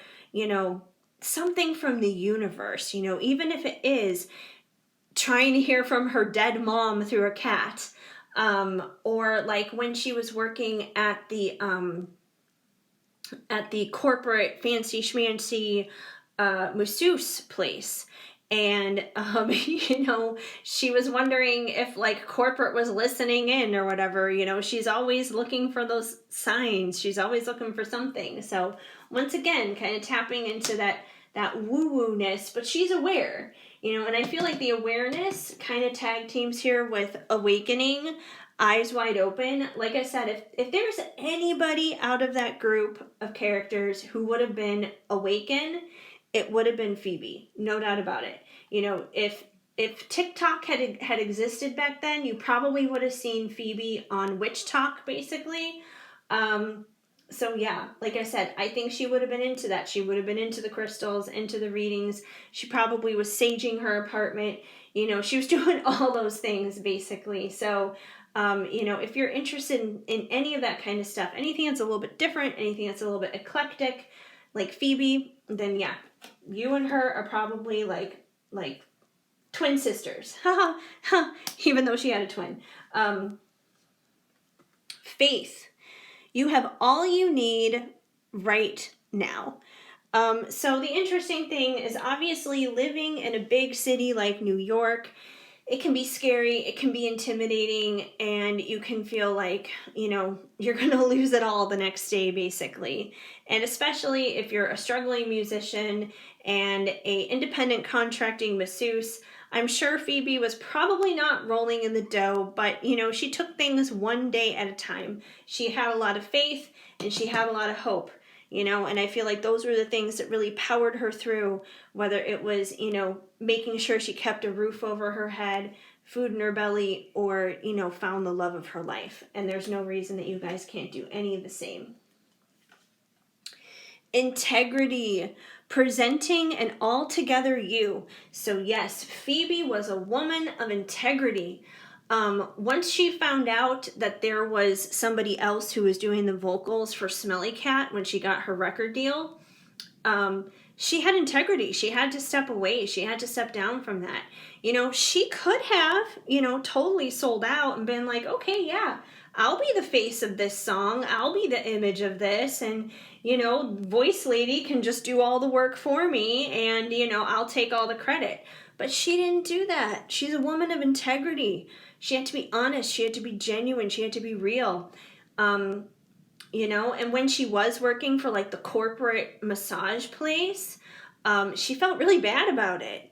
[SPEAKER 1] something from the universe, even if it is trying to hear from her dead mom through a cat. Or like when she was working at the corporate fancy schmancy masseuse place. And, she was wondering if like corporate was listening in or whatever. She's always looking for those signs. She's always looking for something. So once again, kind of tapping into that woo-woo-ness, but she's aware, and I feel like the awareness kind of tag teams here with awakening, eyes wide open. Like I said, if there's anybody out of that group of characters who would have been awakened, it would have been Phoebe, no doubt about it. If TikTok had existed back then, you probably would have seen Phoebe on Witch Talk, basically. So yeah, like I said, I think she would have been into that. She would have been into the crystals, into the readings. She probably was saging her apartment. She was doing all those things, basically. So, if you're interested in any of that kind of stuff, anything that's a little bit different, anything that's a little bit eclectic, like Phoebe, then yeah, you and her are probably like twin sisters. Even though she had a twin. Faith. You have all you need right now. So the interesting thing is, obviously, living in a big city like New York, it can be scary, it can be intimidating, and you can feel like, you're going to lose it all the next day, basically. And especially if you're a struggling musician and a independent contracting masseuse, I'm sure Phoebe was probably not rolling in the dough, but, she took things one day at a time. She had a lot of faith and she had a lot of hope. And I feel like those were the things that really powered her through, whether it was, making sure she kept a roof over her head, food in her belly, or, found the love of her life. And there's no reason that you guys can't do any of the same. Integrity, presenting an altogether you. So yes, Phoebe was a woman of integrity. Once she found out that there was somebody else who was doing the vocals for Smelly Cat when she got her record deal, she had integrity. She had to step away. She had to step down from that. She could have, totally sold out and been like, okay, yeah, I'll be the face of this song. I'll be the image of this. And, voice lady can just do all the work for me and, I'll take all the credit. But she didn't do that. She's a woman of integrity. She had to be honest. She had to be genuine. She had to be real. And when she was working for like the corporate massage place, she felt really bad about it.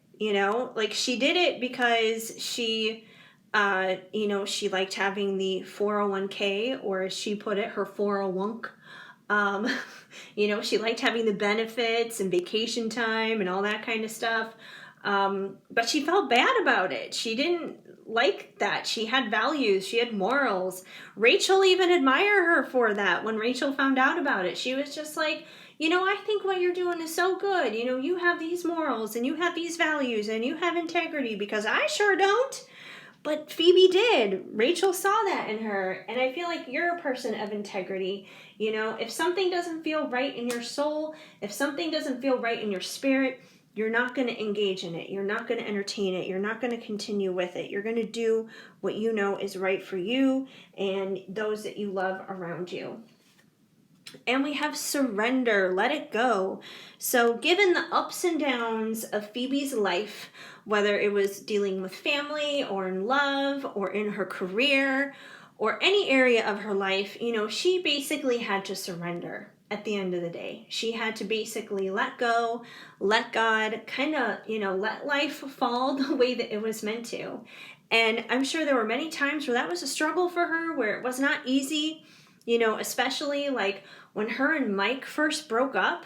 [SPEAKER 1] Like she did it because she, she liked having the 401k, or as she put it, her 401k. She liked having the benefits and vacation time and all that kind of stuff. But she felt bad about it. She didn't like that. She had values. She had morals. Rachel even admired her for that. When Rachel found out about it, she was just like, I think what you're doing is so good. You have these morals and you have these values and you have integrity, because I sure don't. But Phoebe did. Rachel saw that in her. And I feel like you're a person of integrity. If something doesn't feel right in your soul, if something doesn't feel right in your spirit, you're not going to engage in it. You're not going to entertain it. You're not going to continue with it. You're going to do what you know is right for you and those that you love around you. And we have surrender, let it go. So given the ups and downs of Phoebe's life, whether it was dealing with family or in love or in her career or any area of her life, she basically had to surrender at the end of the day. She had to basically let go, let God, kind of, let life fall the way that it was meant to. And I'm sure there were many times where that was a struggle for her, where it was not easy, especially like when her and Mike first broke up,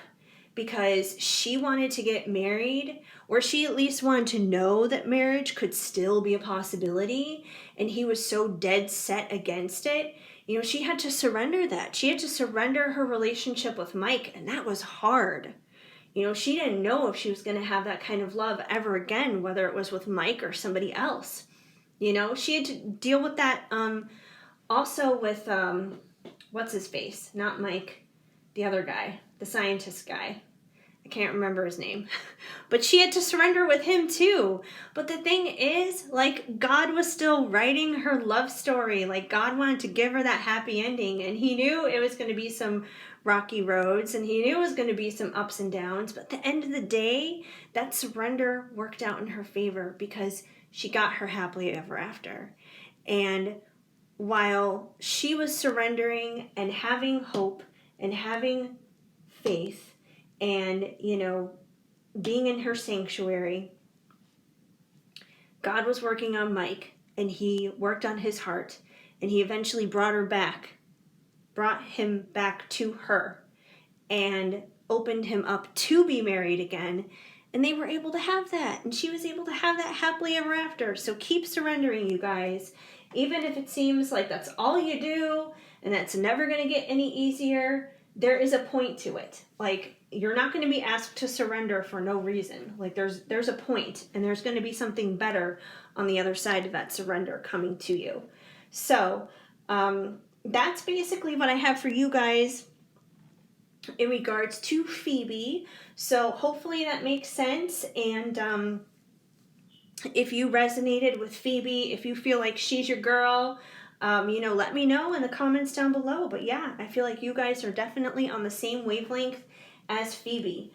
[SPEAKER 1] because she wanted to get married, or she at least wanted to know that marriage could still be a possibility, and he was so dead set against it. She had to surrender that. She had to surrender her relationship with Mike, and that was hard. She didn't know if she was going to have that kind of love ever again, whether it was with Mike or somebody else. She had to deal with that also with, what's his face? Not Mike, the other guy, the scientist guy. I can't remember his name, but she had to surrender with him too. But the thing is, like, God was still writing her love story. Like, God wanted to give her that happy ending, and he knew it was going to be some rocky roads, and he knew it was going to be some ups and downs. But at the end of the day, that surrender worked out in her favor because she got her happily ever after. And while she was surrendering and having hope and having faith and, being in her sanctuary, God was working on Mike, and he worked on his heart, and he eventually brought him back to her and opened him up to be married again. And they were able to have that, and she was able to have that happily ever after. So keep surrendering, you guys. Even if it seems like that's all you do and that's never going to get any easier, there is a point to it. Like, you're not going to be asked to surrender for no reason. Like, there's a point, and there's going to be something better on the other side of that surrender coming to you. So that's basically what I have for you guys in regards to Phoebe. So hopefully that makes sense. And if you resonated with Phoebe, if you feel like she's your girl, let me know in the comments down below. But yeah, I feel like you guys are definitely on the same wavelength as Phoebe.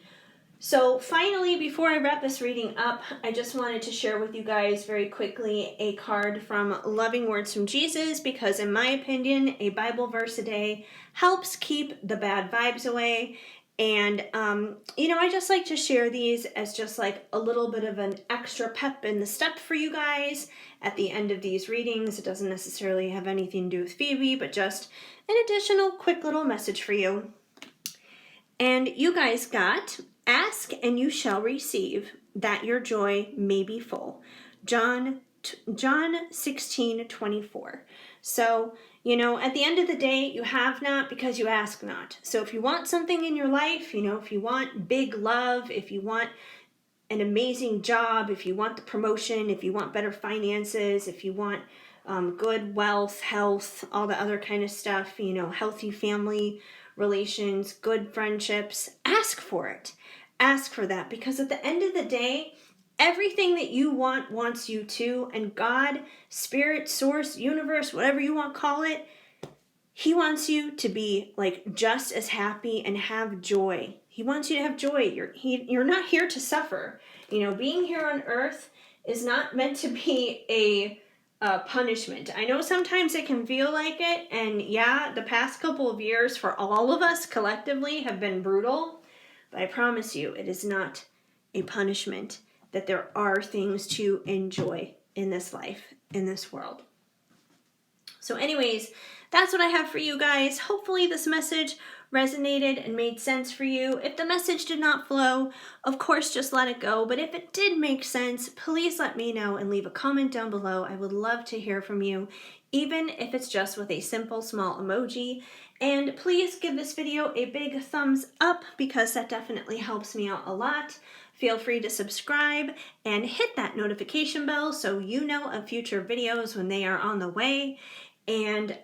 [SPEAKER 1] So finally, before I wrap this reading up, I just wanted to share with you guys very quickly a card from Loving Words from Jesus, because in my opinion, a Bible verse a day helps keep the bad vibes away. And, I just like to share these as just like a little bit of an extra pep in the step for you guys at the end of these readings. It doesn't necessarily have anything to do with Phoebe, but just an additional quick little message for you. And you guys got, ask and you shall receive, that your joy may be full. John 16:24. So, at the end of the day, you have not because you ask not. So if you want something in your life, if you want big love, if you want an amazing job, if you want the promotion, if you want better finances, if you want good wealth, health, all the other kind of stuff, healthy family relations, good friendships, ask for it. Ask for that, because at the end of the day, everything that you want wants you to, and God, spirit, source, universe, whatever you want to call it, he wants you to be like just as happy and have joy. He wants you to have joy. You're not here to suffer. Being here on earth is not meant to be a punishment. I know sometimes it can feel like it, and yeah, the past couple of years for all of us collectively have been brutal, but I promise you it is not a punishment, that there are things to enjoy in this life, in this world. So anyways, that's what I have for you guys. Hopefully this message resonated and made sense for you. If the message did not flow, of course, just let it go. But if it did make sense, please let me know and leave a comment down below. I would love to hear from you, even if it's just with a simple small emoji. And please give this video a big thumbs up, because that definitely helps me out a lot. Feel free to subscribe and hit that notification bell so you know of future videos when they are on the way. And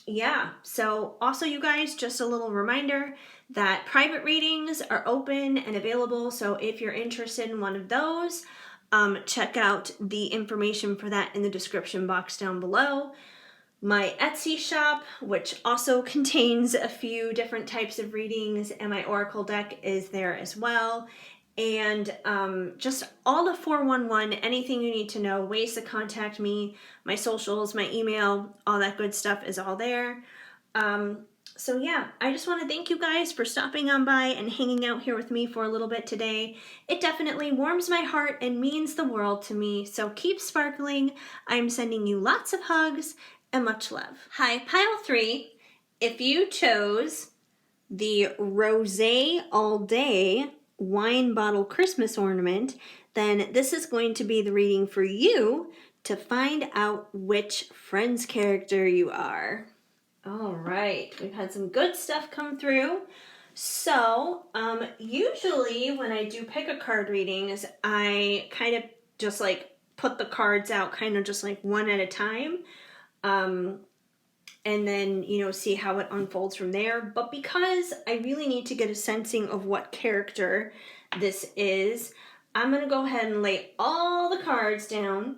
[SPEAKER 1] yeah, so also you guys, just a little reminder that private readings are open and available. So if you're interested in one of those, check out the information for that in the description box down below. My Etsy shop, which also contains a few different types of readings, and my Oracle deck is there as well. And just all the 411, anything you need to know, ways to contact me, my socials, my email, all that good stuff is all there. So yeah, I just want to thank you guys for stopping on by and hanging out here with me for a little bit today. It definitely warms my heart and means the world to me. So keep sparkling. I'm sending you lots of hugs and much love. Hi, pile 3. If you chose the Rosé All Day wine bottle Christmas ornament, then this is going to be the reading for you to find out which Friends character you are. All right, we've had some good stuff come through. So usually when I do pick a card readings, I kind of just like put the cards out kind of just like one at a time. and then, see how it unfolds from there. But because I really need to get a sensing of what character this is, I'm going to go ahead and lay all the cards down,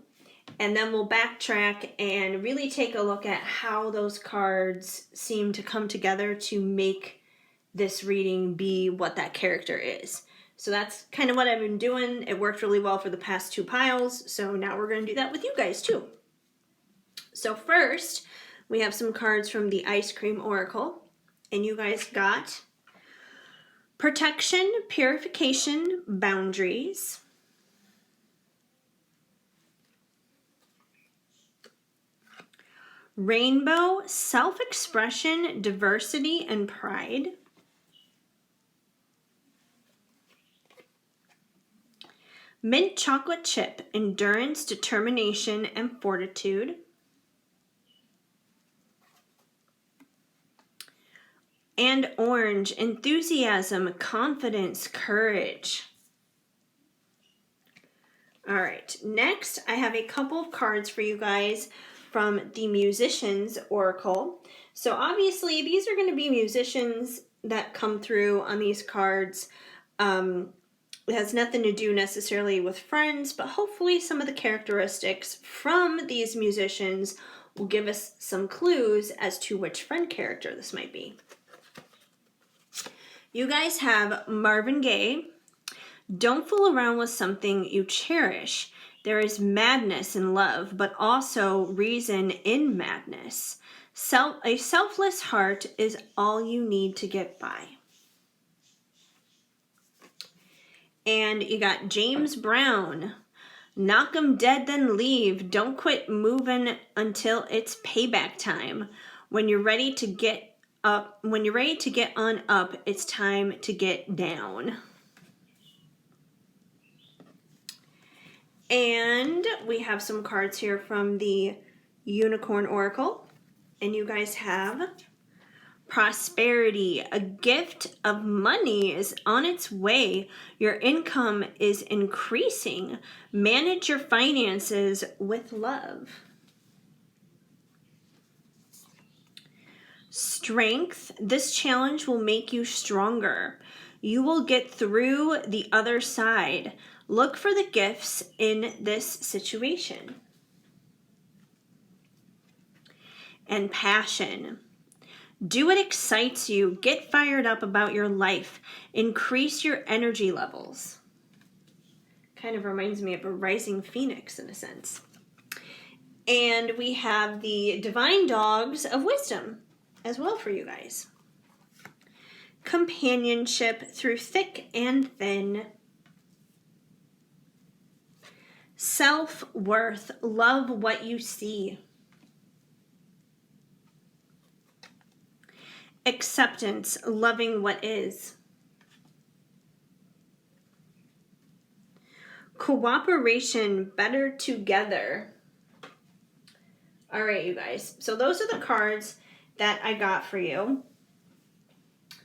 [SPEAKER 1] and then we'll backtrack and really take a look at how those cards seem to come together to make this reading be what that character is. So that's kind of what I've been doing. It worked really well for the past 2 piles, so now we're going to do that with you guys too. So first, we have some cards from the Ice Cream Oracle, and you guys got Protection, Purification, Boundaries, Rainbow, Self-Expression, Diversity, and Pride, Mint Chocolate Chip, Endurance, Determination, and Fortitude, and Orange, Enthusiasm, Confidence, Courage. All right, next I have a couple of cards for you guys from the Musicians Oracle. So obviously these are going to be musicians that come through on these cards. It has nothing to do necessarily with friends, but hopefully some of the characteristics from these musicians will give us some clues as to which friend character this might be. You guys have Marvin Gaye. Don't fool around with something you cherish. There is madness in love, but also reason in madness. A selfless heart is all you need to get by. And you got James Brown. Knock 'em dead, then leave. Don't quit moving until it's payback time. When you're ready to get up, on up, it's time to get down. And we have some cards here from the Unicorn Oracle. And you guys have Prosperity. A gift of money is on its way. Your income is increasing. Manage your finances with love. Strength. This challenge will make you stronger. You will get through the other side. Look for the gifts in this situation. And Passion. Do what excites you. Get fired up about your life. Increase your energy levels. Kind of reminds me of a rising phoenix in a sense. And we have the Divine Dogs of Wisdom as well for you guys. Companionship through thick and thin. Self-worth. Love what you see. Acceptance, loving what is. Cooperation, better together. All right, you guys. So those are the cards that I got for you.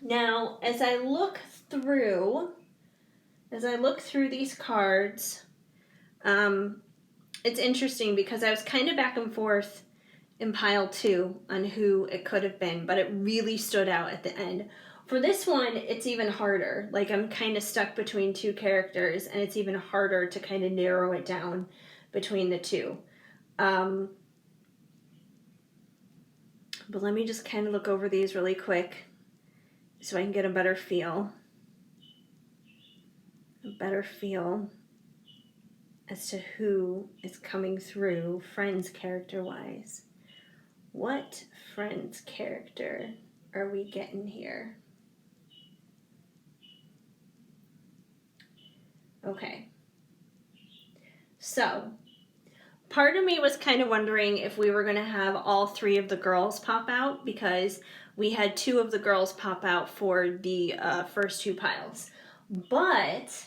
[SPEAKER 1] Now, as I look through these cards, it's interesting because I was kind of back and forth in pile 2 on who it could have been, but it really stood out at the end. For this one, it's even harder. Like, I'm kind of stuck between 2 characters, and it's even harder to kind of narrow it down between the 2. But let me just kind of look over these really quick so I can get a better feel. As to who is coming through friends character-wise. What friend's character are we getting here? Okay. So, part of me was kind of wondering if we were going to have all 3 of the girls pop out, because we had 2 of the girls pop out for the first 2 piles. But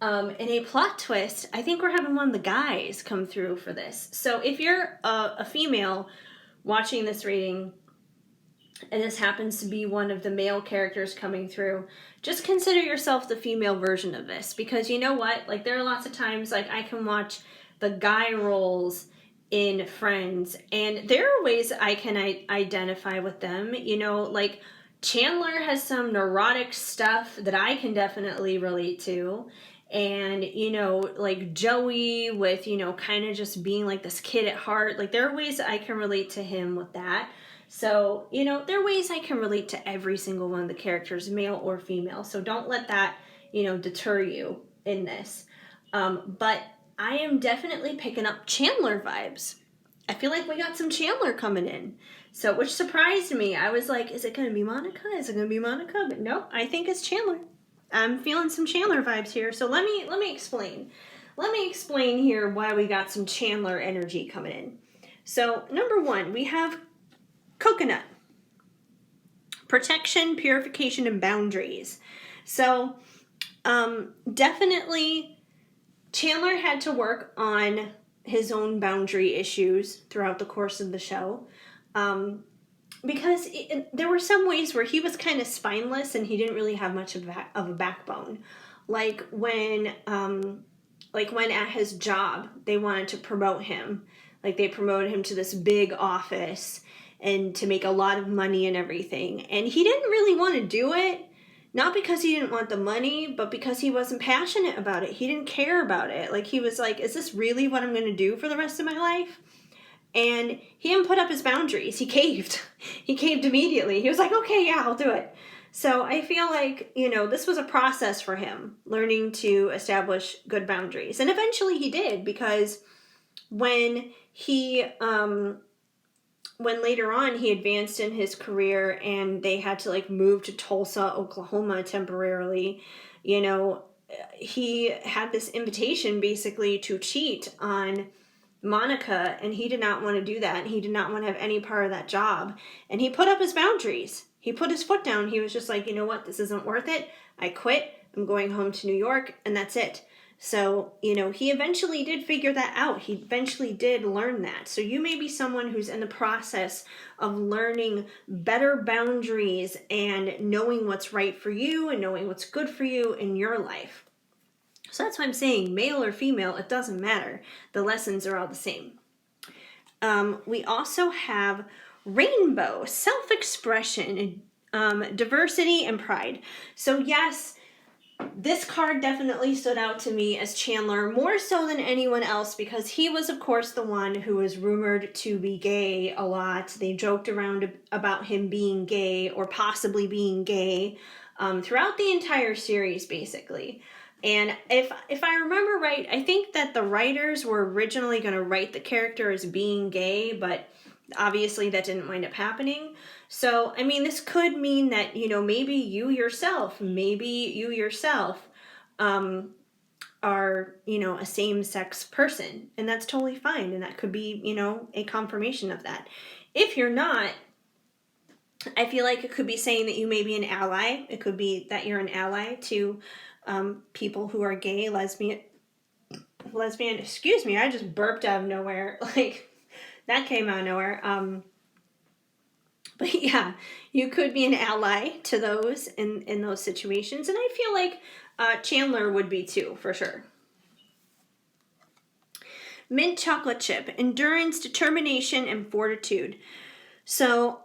[SPEAKER 1] in a plot twist, I think we're having one of the guys come through for this. So if you're a female watching this reading, and this happens to be one of the male characters coming through, just consider yourself the female version of this. Because you know what? Like, there are lots of times, like, I can watch the guy roles in friends, and there are ways I can identify with them. You know, like Chandler has some neurotic stuff that I can definitely relate to. And, you know, like Joey with, you know, kind of just being like this kid at heart. Like, there are ways I can relate to him with that. So, you know, there are ways I can relate to every single one of the characters, male or female. So don't let that, you know, deter you in this. But I am definitely picking up Chandler vibes. I feel like we got some Chandler coming in. So, which surprised me. I was like, is it going to be Monica? Is it going to be Monica? But no, I think it's Chandler. I'm feeling some Chandler vibes here. So let me explain. Let me explain here why we got some Chandler energy coming in. So, number one, we have coconut. Protection, purification, and boundaries. So, definitely Chandler had to work on his own boundary issues throughout the course of the show. Because there were some ways where he was kind of spineless and he didn't really have much of a backbone. Like when at his job, they wanted to promote him. Like they promoted him to this big office and to make a lot of money and everything. And he didn't really want to do it. Not because he didn't want the money, but because he wasn't passionate about it. He didn't care about it. Like, he was like, is this really what I'm going to do for the rest of my life? And he didn't put up his boundaries. He caved. He caved immediately. He was like, okay, yeah, I'll do it. So I feel like, you know, this was a process for him, learning to establish good boundaries. And eventually he did, because when later on he advanced in his career and they had to like move to Tulsa, Oklahoma temporarily, you know, he had this invitation basically to cheat on Monica, and he did not want to do that. He did not want to have any part of that job. And he put up his boundaries. He put his foot down. He was just like, you know what, this isn't worth it. I quit. I'm going home to New York, and that's it. So, you know, he eventually did figure that out. He eventually did learn that. So you may be someone who's in the process of learning better boundaries and knowing what's right for you and knowing what's good for you in your life. So that's why I'm saying, male or female, it doesn't matter. The lessons are all the same. We also have rainbow, self-expression, diversity, and pride. So yes, this card definitely stood out to me as Chandler, more so than anyone else, because he was, of course, the one who was rumored to be gay a lot. They joked around about him being gay or possibly being gay throughout the entire series, basically. And if I remember right, I think that the writers were originally going to write the character as being gay, but obviously that didn't wind up happening. So, I mean, this could mean that, you know, maybe you yourself are, you know, a same-sex person, and that's totally fine, and that could be, you know, a confirmation of that. If you're not, I feel like it could be saying that you may be an ally. It could be that you're an ally to people who are gay, lesbian, excuse me, I just burped out of nowhere, like, that came out of nowhere. But yeah, you could be an ally to those in those situations. And I feel like Chandler would be too, for sure. Mint chocolate chip, endurance, determination, and fortitude. So,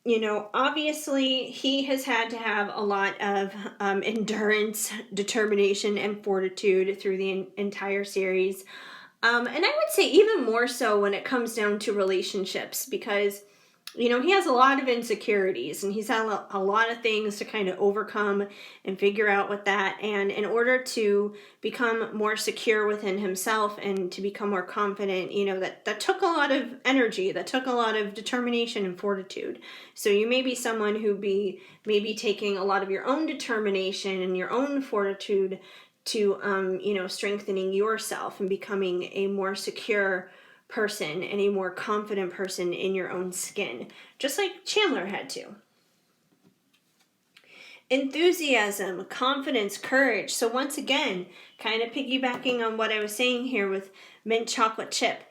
[SPEAKER 1] you know, obviously he has had to have a lot of endurance, determination, and fortitude through the entire series. And I would say even more so when it comes down to relationships, because, you know, he has a lot of insecurities and he's had a lot of things to kind of overcome and figure out with that. And in order to become more secure within himself and to become more confident, you know, that took a lot of energy, that took a lot of determination and fortitude. So you may be someone who maybe taking a lot of your own determination and your own fortitude to, you know, strengthening yourself and becoming a more secure person and a more confident person in your own skin, just like Chandler had to. Enthusiasm, confidence, courage. So once again, kind of piggybacking on what I was saying here with mint chocolate chip,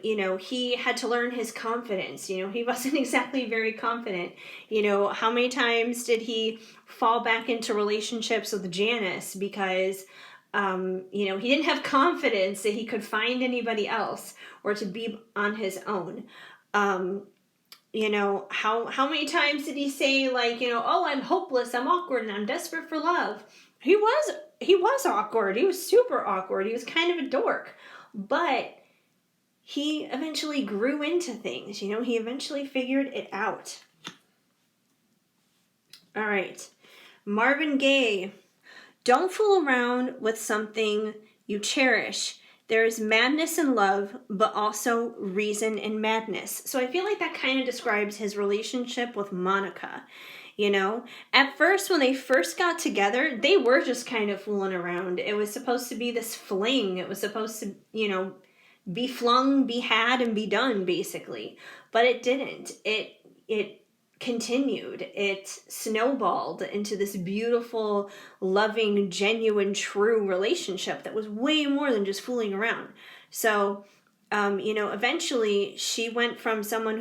[SPEAKER 1] you know, he had to learn his confidence. You know, he wasn't exactly very confident. You know, how many times did he fall back into relationships with Janice because He didn't have confidence that he could find anybody else or to be on his own. How many times did he say, like, oh, I'm hopeless, I'm awkward, and I'm desperate for love? He was awkward. He was super awkward. He was kind of a dork. But he eventually grew into things. He eventually figured it out. All right. Marvin Gaye. Don't fool around with something you cherish. There is madness in love, but also reason in madness. So I feel like that kind of describes his relationship with Monica. At first, when they first got together, they were just kind of fooling around. It was supposed to be this fling. It was supposed to, be flung, be had, and be done, basically. But it didn't. It continued. It snowballed into this beautiful, loving, genuine, true relationship that was way more than just fooling around. So, eventually she went from someone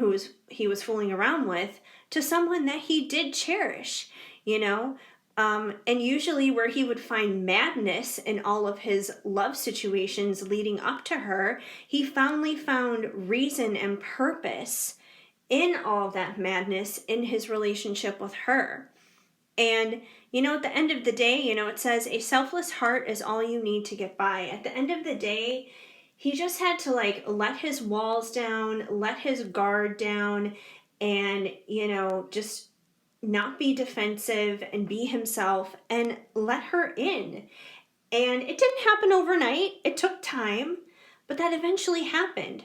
[SPEAKER 1] he was fooling around with to someone that he did cherish, and usually where he would find madness in all of his love situations leading up to her, he finally found reason and purpose in all that madness in his relationship with her. And, at the end of the day, it says a selfless heart is all you need to get by. At the end of the day, he just had to let his walls down, let his guard down, and, just not be defensive and be himself and let her in. And it didn't happen overnight. It took time, but that eventually happened.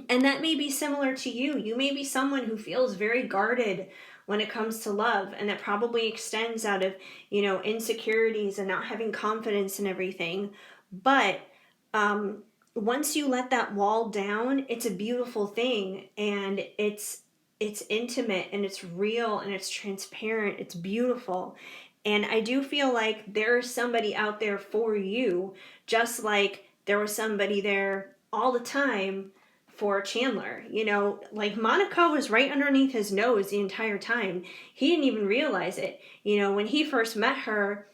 [SPEAKER 1] And that may be similar to you. You may be someone who feels very guarded when it comes to love, and that probably extends out of, insecurities and not having confidence and everything. But once you let that wall down, it's a beautiful thing, and it's intimate, and it's real, and it's transparent. It's beautiful. And I do feel like there's somebody out there for you, just like there was somebody there all the time for Chandler. Like Monica was right underneath his nose the entire time. He didn't even realize it. When he first met her,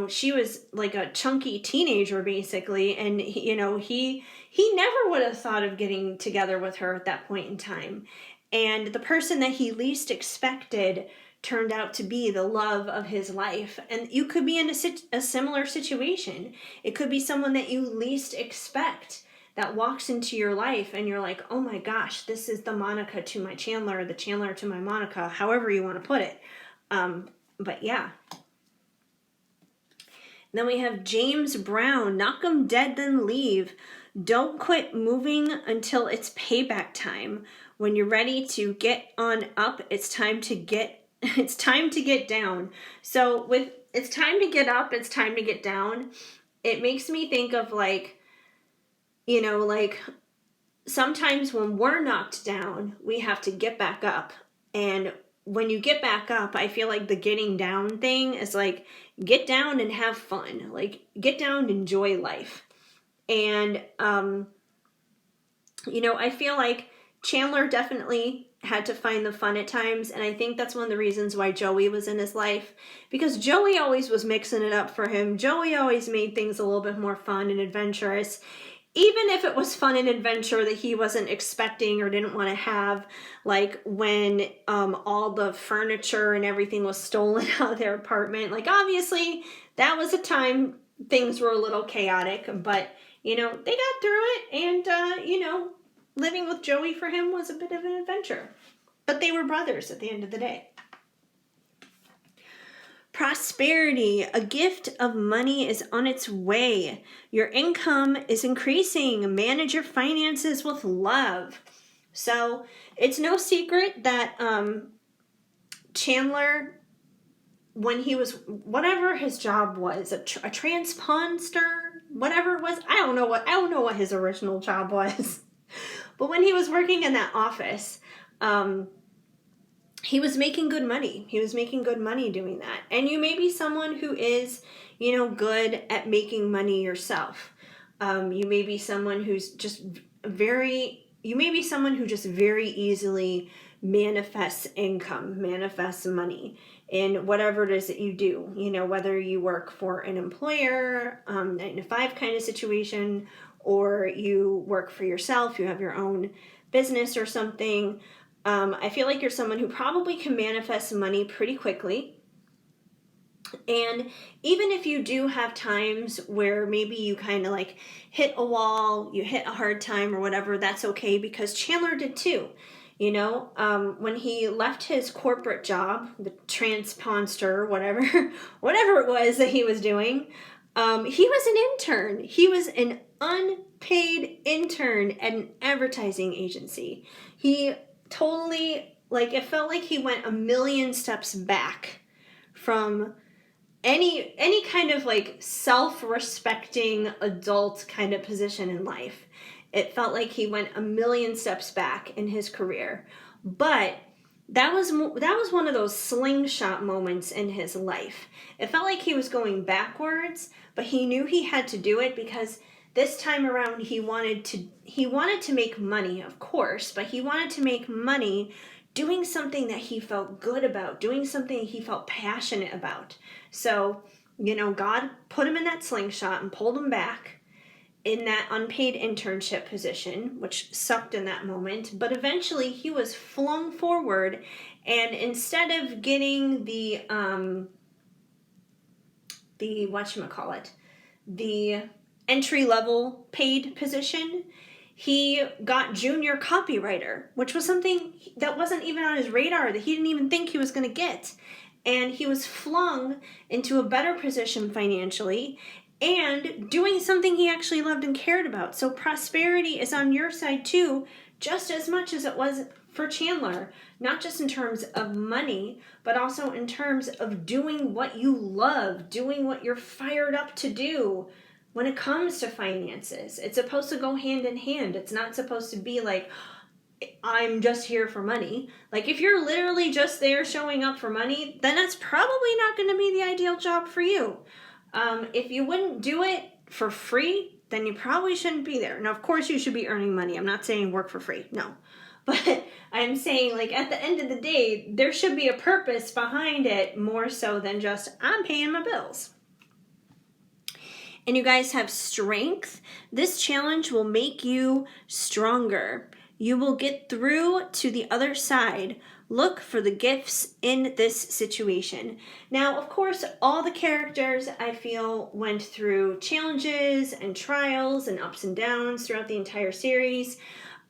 [SPEAKER 1] she was like a chunky teenager basically, and he never would have thought of getting together with her at that point in time. And the person that he least expected turned out to be the love of his life. And you could be in a similar situation. It could be someone that you least expect that walks into your life, and you're like, oh my gosh, this is the Monica to my Chandler, the Chandler to my Monica, however you want to put it. But yeah. Then we have James Brown. Knock 'em dead, then leave. Don't quit moving until it's payback time. When you're ready to get on up, it's time to get down. So with it's time to get up, it's time to get down, it makes me think of like sometimes when we're knocked down, we have to get back up. And when you get back up, I feel like the getting down thing is like, get down and have fun. Like, get down and enjoy life. And, I feel like Chandler definitely had to find the fun at times. And I think that's one of the reasons why Joey was in his life. Because Joey always was mixing it up for him. Joey always made things a little bit more fun and adventurous. Even if it was fun and adventure that he wasn't expecting or didn't want to have, like when all the furniture and everything was stolen out of their apartment. Like, obviously, that was a time things were a little chaotic, but, they got through it, and, living with Joey for him was a bit of an adventure. But they were brothers at the end of the day. Prosperity, a gift of money is on its way. Your income is increasing. Manage your finances with love. So it's no secret that Chandler, when he was, whatever his job was, a transponder, whatever it was, I don't know what his original job was. But when he was working in that office, he was making good money. He was making good money doing that. And you may be someone who is, good at making money yourself. You may be someone who just very easily manifests income, manifests money in whatever it is that you do. You know, whether you work for an employer, 9 to 5 kind of situation, or you work for yourself, you have your own business or something. I feel like you're someone who probably can manifest money pretty quickly. And even if you do have times where maybe you kind of like hit a wall, you hit a hard time or whatever, that's okay, because Chandler did too. You know, when he left his corporate job, the transponder, whatever, whatever it was that he was doing, he was an intern. He was an unpaid intern at an advertising agency. He totally, like, it felt like he went a million steps back from any kind of like self-respecting adult kind of position in life. It felt like he went a million steps back in his career. But that was one of those slingshot moments in his life. It felt like he was going backwards, but he knew he had to do it because this time around he wanted to make money, of course, but he wanted to make money doing something that he felt good about, doing something he felt passionate about. So, you know, God put him in that slingshot and pulled him back in that unpaid internship position, which sucked in that moment. But eventually he was flung forward, and instead of getting the whatchamacallit, the entry-level paid position, he got junior copywriter, which was something that wasn't even on his radar, that he didn't even think he was going to get. And he was flung into a better position financially and doing something he actually loved and cared about. So prosperity is on your side too, just as much as it was for Chandler. Not just in terms of money, but also in terms of doing what you love, doing what you're fired up to do. When it comes to finances, it's supposed to go hand in hand. It's not supposed to be like, I'm just here for money. Like, if you're literally just there showing up for money, then that's probably not going to be the ideal job for you. If you wouldn't do it for free, then you probably shouldn't be there. Now, of course, you should be earning money. I'm not saying work for free. No. But I'm saying, like, at the end of the day, there should be a purpose behind it more so than just, I'm paying my bills. And you guys have strength. This challenge will make you stronger. You will get through to the other side. Look for the gifts in this situation. Now, of course, all the characters, I feel, went through challenges and trials and ups and downs throughout the entire series.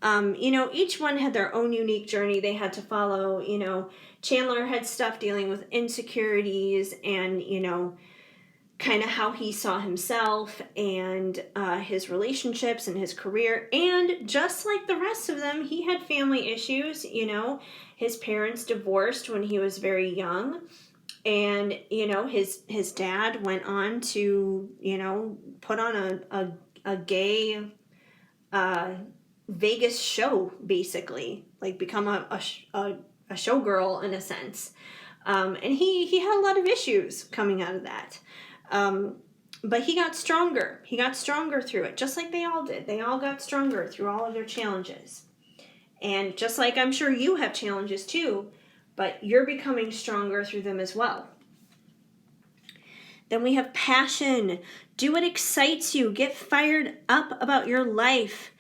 [SPEAKER 1] You know, each one had their own unique journey they had to follow. You know, Chandler had stuff dealing with insecurities and, you know, kind of how he saw himself and his relationships and his career. And just like the rest of them, he had family issues. You know, his parents divorced when he was very young. And, you know, his dad went on to, you know, put on a gay Vegas show, basically. Like, become a showgirl in a sense. And he had a lot of issues coming out of that. But he got stronger. He got stronger through it, just like they all did. They all got stronger through all of their challenges. And just like I'm sure you have challenges too, but you're becoming stronger through them as well. Then we have passion. Do what excites you. Get fired up about your life.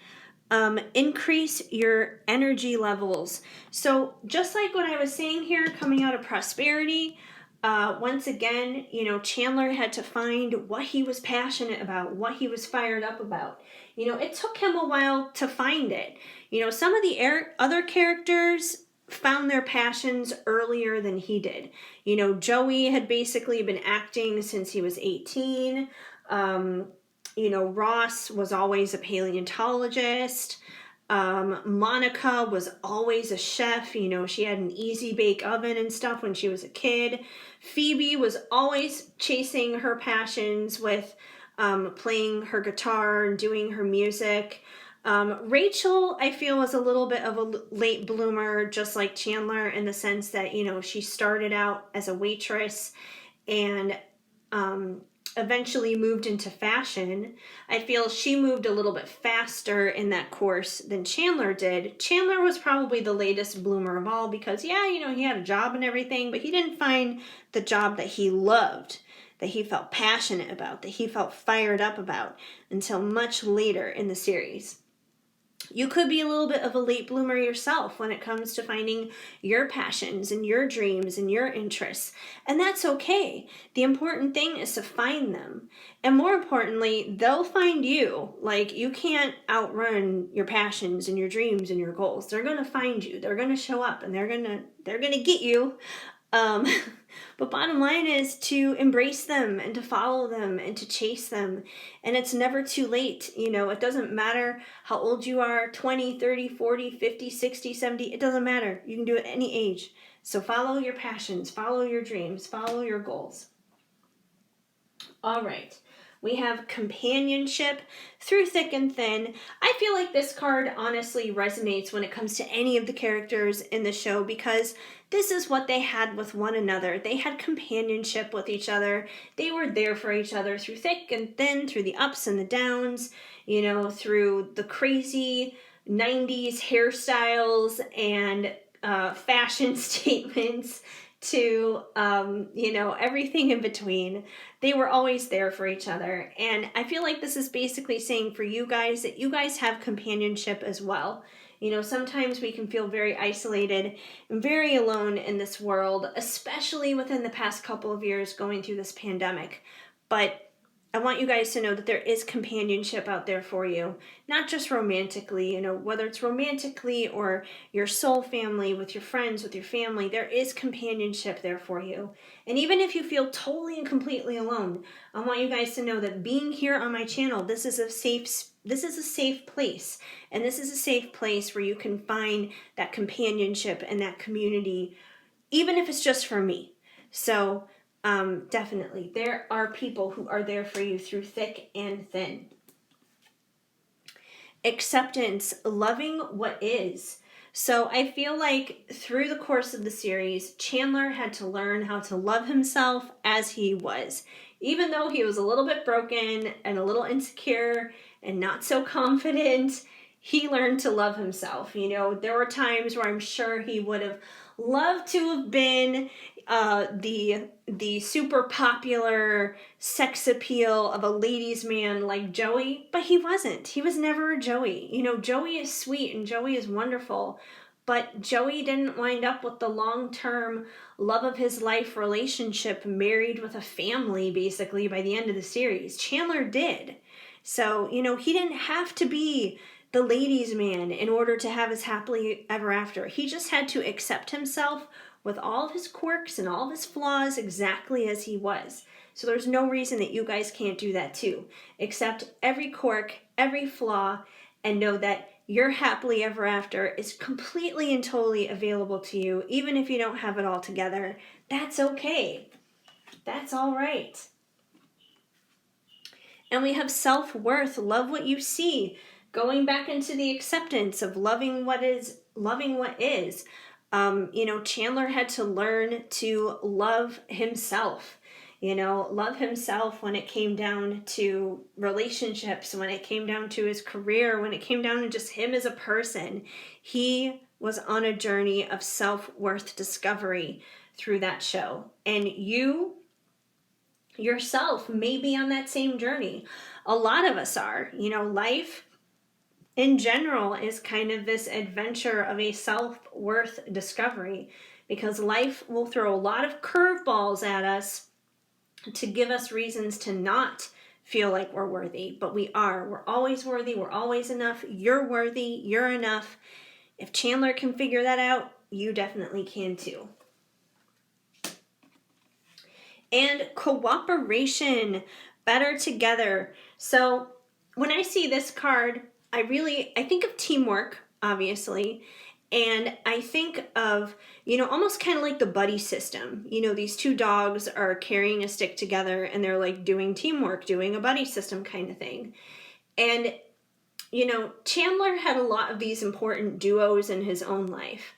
[SPEAKER 1] Increase your energy levels. So just like what I was saying here, coming out of prosperity, once again, you know, Chandler had to find what he was passionate about, what he was fired up about. You know, it took him a while to find it. You know, some of the other characters found their passions earlier than he did. You know, Joey had basically been acting since he was 18. You know, Ross was always a paleontologist. Monica was always a chef. You know, she had an easy bake oven and stuff when she was a kid. Phoebe was always chasing her passions with playing her guitar and doing her music. Rachel, I feel, was a little bit of a late bloomer, just like Chandler, in the sense that, you know, she started out as a waitress and eventually moved into fashion. I feel she moved a little bit faster in that course than Chandler did. Chandler was probably the latest bloomer of all because, yeah, he had a job and everything, but he didn't find the job that he loved, that he felt passionate about, that he felt fired up about until much later in the series. You could be a little bit of a late bloomer yourself when it comes to finding your passions and your dreams and your interests. And that's okay. The important thing is to find them. And more importantly, they'll find you. Like, you can't outrun your passions and your dreams and your goals. They're going to find you. They're going to show up and they're going to get you. Um, but bottom line is to embrace them and to follow them and to chase them. And it's never too late. It doesn't matter how old you are, 20, 30, 40, 50, 60, 70. It doesn't matter. You can do it at any age. So follow your passions, follow your dreams, follow your goals. All right. We have companionship through thick and thin. I feel like this card honestly resonates when it comes to any of the characters in the show because this is what they had with one another. They had companionship with each other. They were there for each other through thick and thin, through the ups and the downs, through the crazy 90s hairstyles and fashion statements to, everything in between. They were always there for each other. And I feel like this is basically saying for you guys that you guys have companionship as well. Sometimes we can feel very isolated and very alone in this world, especially within the past couple of years going through this pandemic. But I want you guys to know that there is companionship out there for you, not just romantically, whether it's romantically or your soul family, with your friends, with your family, there is companionship there for you. And even if you feel totally and completely alone, I want you guys to know that being here on my channel, this is a safe place. And this is a safe place where you can find that companionship and that community, even if it's just for me. So, definitely, there are people who are there for you through thick and thin. Acceptance, loving what is. So I feel like through the course of the series, Chandler had to learn how to love himself as he was. Even though he was a little bit broken and a little insecure and not so confident, he learned to love himself. There were times where I'm sure he would have loved to have been the super popular sex appeal of a ladies' man like Joey, but he wasn't. He was never a Joey. Joey is sweet and Joey is wonderful, but Joey didn't wind up with the long-term love of his life relationship, married with a family basically by the end of the series. Chandler did. So, he didn't have to be the ladies' man in order to have his happily ever after. He just had to accept himself with all of his quirks and all of his flaws exactly as he was. So there's no reason that you guys can't do that too. Accept every quirk, every flaw, and know that your happily ever after is completely and totally available to you, even if you don't have it all together. That's okay. That's all right. And we have self-worth, love what you see. Going back into the acceptance of loving what is. Chandler had to learn to love himself. Love himself when it came down to relationships, when it came down to his career, when it came down to just him as a person. He was on a journey of self-worth discovery through that show. And you yourself may be on that same journey. A lot of us are. Life in general is kind of this adventure of a self-worth discovery, because life will throw a lot of curveballs at us to give us reasons to not feel like we're worthy, but we are. We're always worthy. We're always enough. You're worthy. You're enough. If Chandler can figure that out, you definitely can too. And cooperation, better together. So when I see this card, I think of teamwork, obviously, and I think of, almost kind of like the buddy system. These two dogs are carrying a stick together and they're like doing teamwork, doing a buddy system kind of thing. And, Chandler had a lot of these important duos in his own life.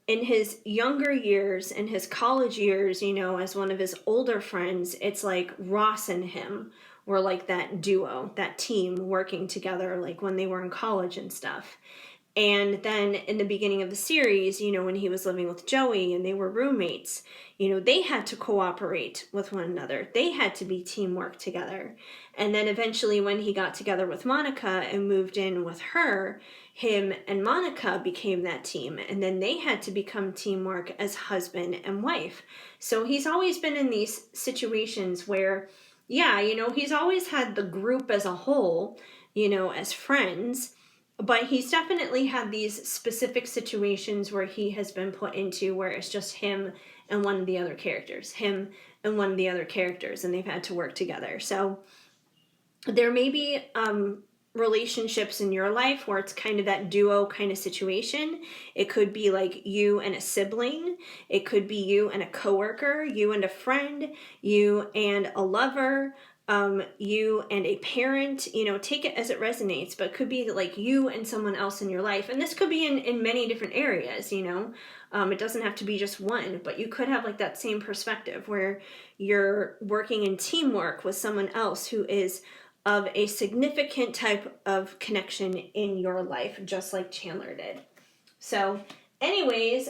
[SPEAKER 1] in his younger years, in his college years, you know, as one of his older friends, it's like Ross and him were like that duo, that team working together, like when they were in college and stuff. And then in the beginning of the series, you know, when he was living with Joey and they were roommates, you know, they had to cooperate with one another. They had to be teamwork together. And then eventually when he got together with Monica and moved in with her, him and Monica became that team. And then they had to become teamwork as husband and wife. So he's always been in these situations where, yeah, you know, he's always had the group as a whole, you know, as friends. But he's definitely had these specific situations where he has been put into where it's just him and one of the other characters, him and one of the other characters, and they've had to work together. So there may be relationships in your life where it's kind of that duo kind of situation. It could be like you and a sibling. It could be you and a coworker, you and a friend, you and a lover, you and a parent. You know, take it as it resonates, but it could be like you and someone else in your life. And this could be in many different areas, you know. It doesn't have to be just one, but you could have like that same perspective where you're working in teamwork with someone else who is of a significant type of connection in your life, just like Chandler did. So anyways,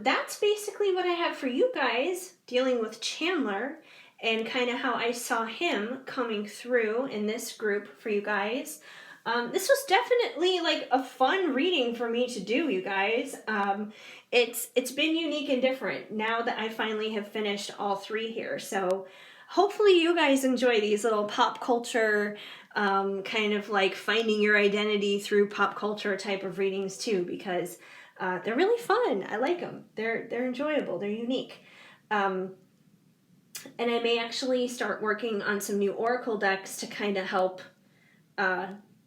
[SPEAKER 1] that's basically what I have for you guys dealing with Chandler and kind of how I saw him coming through in this group for you guys. This was definitely like a fun reading for me to do, you guys. It's been unique and different now that I finally have finished all three here. So hopefully you guys enjoy these little pop culture, kind of like finding your identity through pop culture type of readings too, because they're really fun. I like them. They're enjoyable. They're unique. And I may actually start working on some new Oracle decks to kind of help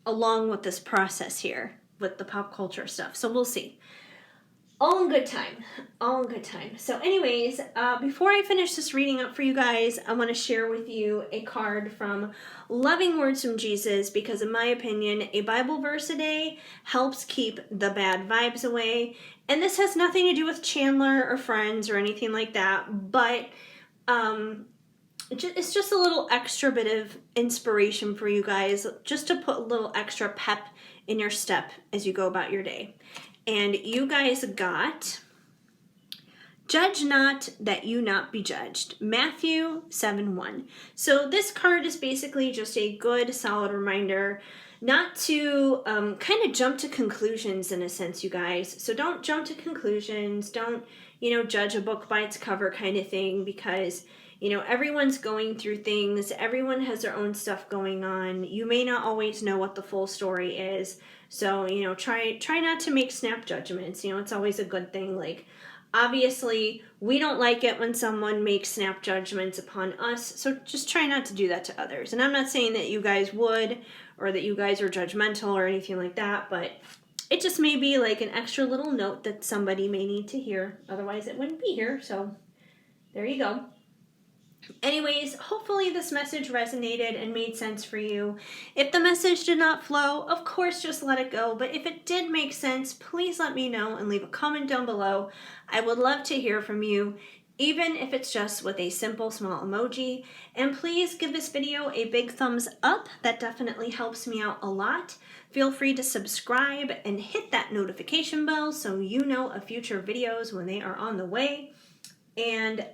[SPEAKER 1] along with this process here with the pop culture stuff. So we'll see. All in good time. All in good time. So anyways, before I finish this reading up for you guys, I want to share with you a card from Loving Words from Jesus, because in my opinion, a Bible verse a day helps keep the bad vibes away. And this has nothing to do with Chandler or Friends or anything like that, but it's just a little extra bit of inspiration for you guys, just to put a little extra pep in your step as you go about your day. And you guys got, judge not that you not be judged. Matthew 7:1. So this card is basically just a good, solid reminder not to kind of jump to conclusions in a sense, you guys. So don't jump to conclusions. Don't, you know, judge a book by its cover kind of thing, because, you know, everyone's going through things. Everyone has their own stuff going on. You may not always know what the full story is. So, you know, try not to make snap judgments. You know, it's always a good thing. Like, obviously, we don't like it when someone makes snap judgments upon us. So just try not to do that to others. And I'm not saying that you guys would, or that you guys are judgmental or anything like that, but it just may be like an extra little note that somebody may need to hear. Otherwise, it wouldn't be here. So there you go. Anyways, hopefully this message resonated and made sense for you. If the message did not flow, of course, just let it go. But if it did make sense, please let me know and leave a comment down below. I would love to hear from you, even if it's just with a simple small emoji. And please give this video a big thumbs up. That definitely helps me out a lot. Feel free to subscribe and hit that notification bell so you know of future videos when they are on the way. And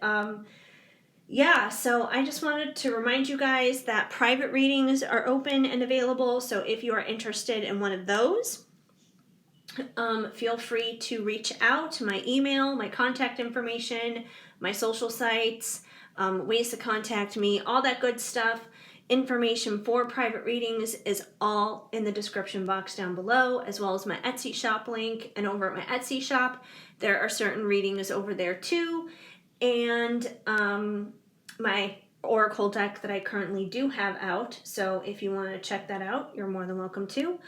[SPEAKER 1] yeah, so I just wanted to remind you guys that private readings are open and available. So if you are interested in one of those, feel free to reach out to my email, my contact information, my social sites, ways to contact me, all that good stuff. Information for private readings is all in the description box down below, as well as my Etsy shop link. And over at my Etsy shop, there are certain readings over there too. And my Oracle deck that I currently do have out. So if you want to check that out, you're more than welcome to.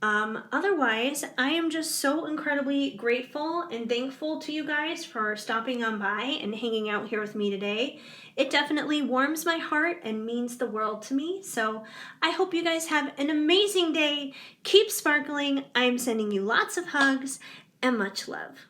[SPEAKER 1] Otherwise, I am just so incredibly grateful and thankful to you guys for stopping on by and hanging out here with me today. It definitely warms my heart and means the world to me. So I hope you guys have an amazing day. Keep sparkling. I'm sending you lots of hugs and much love.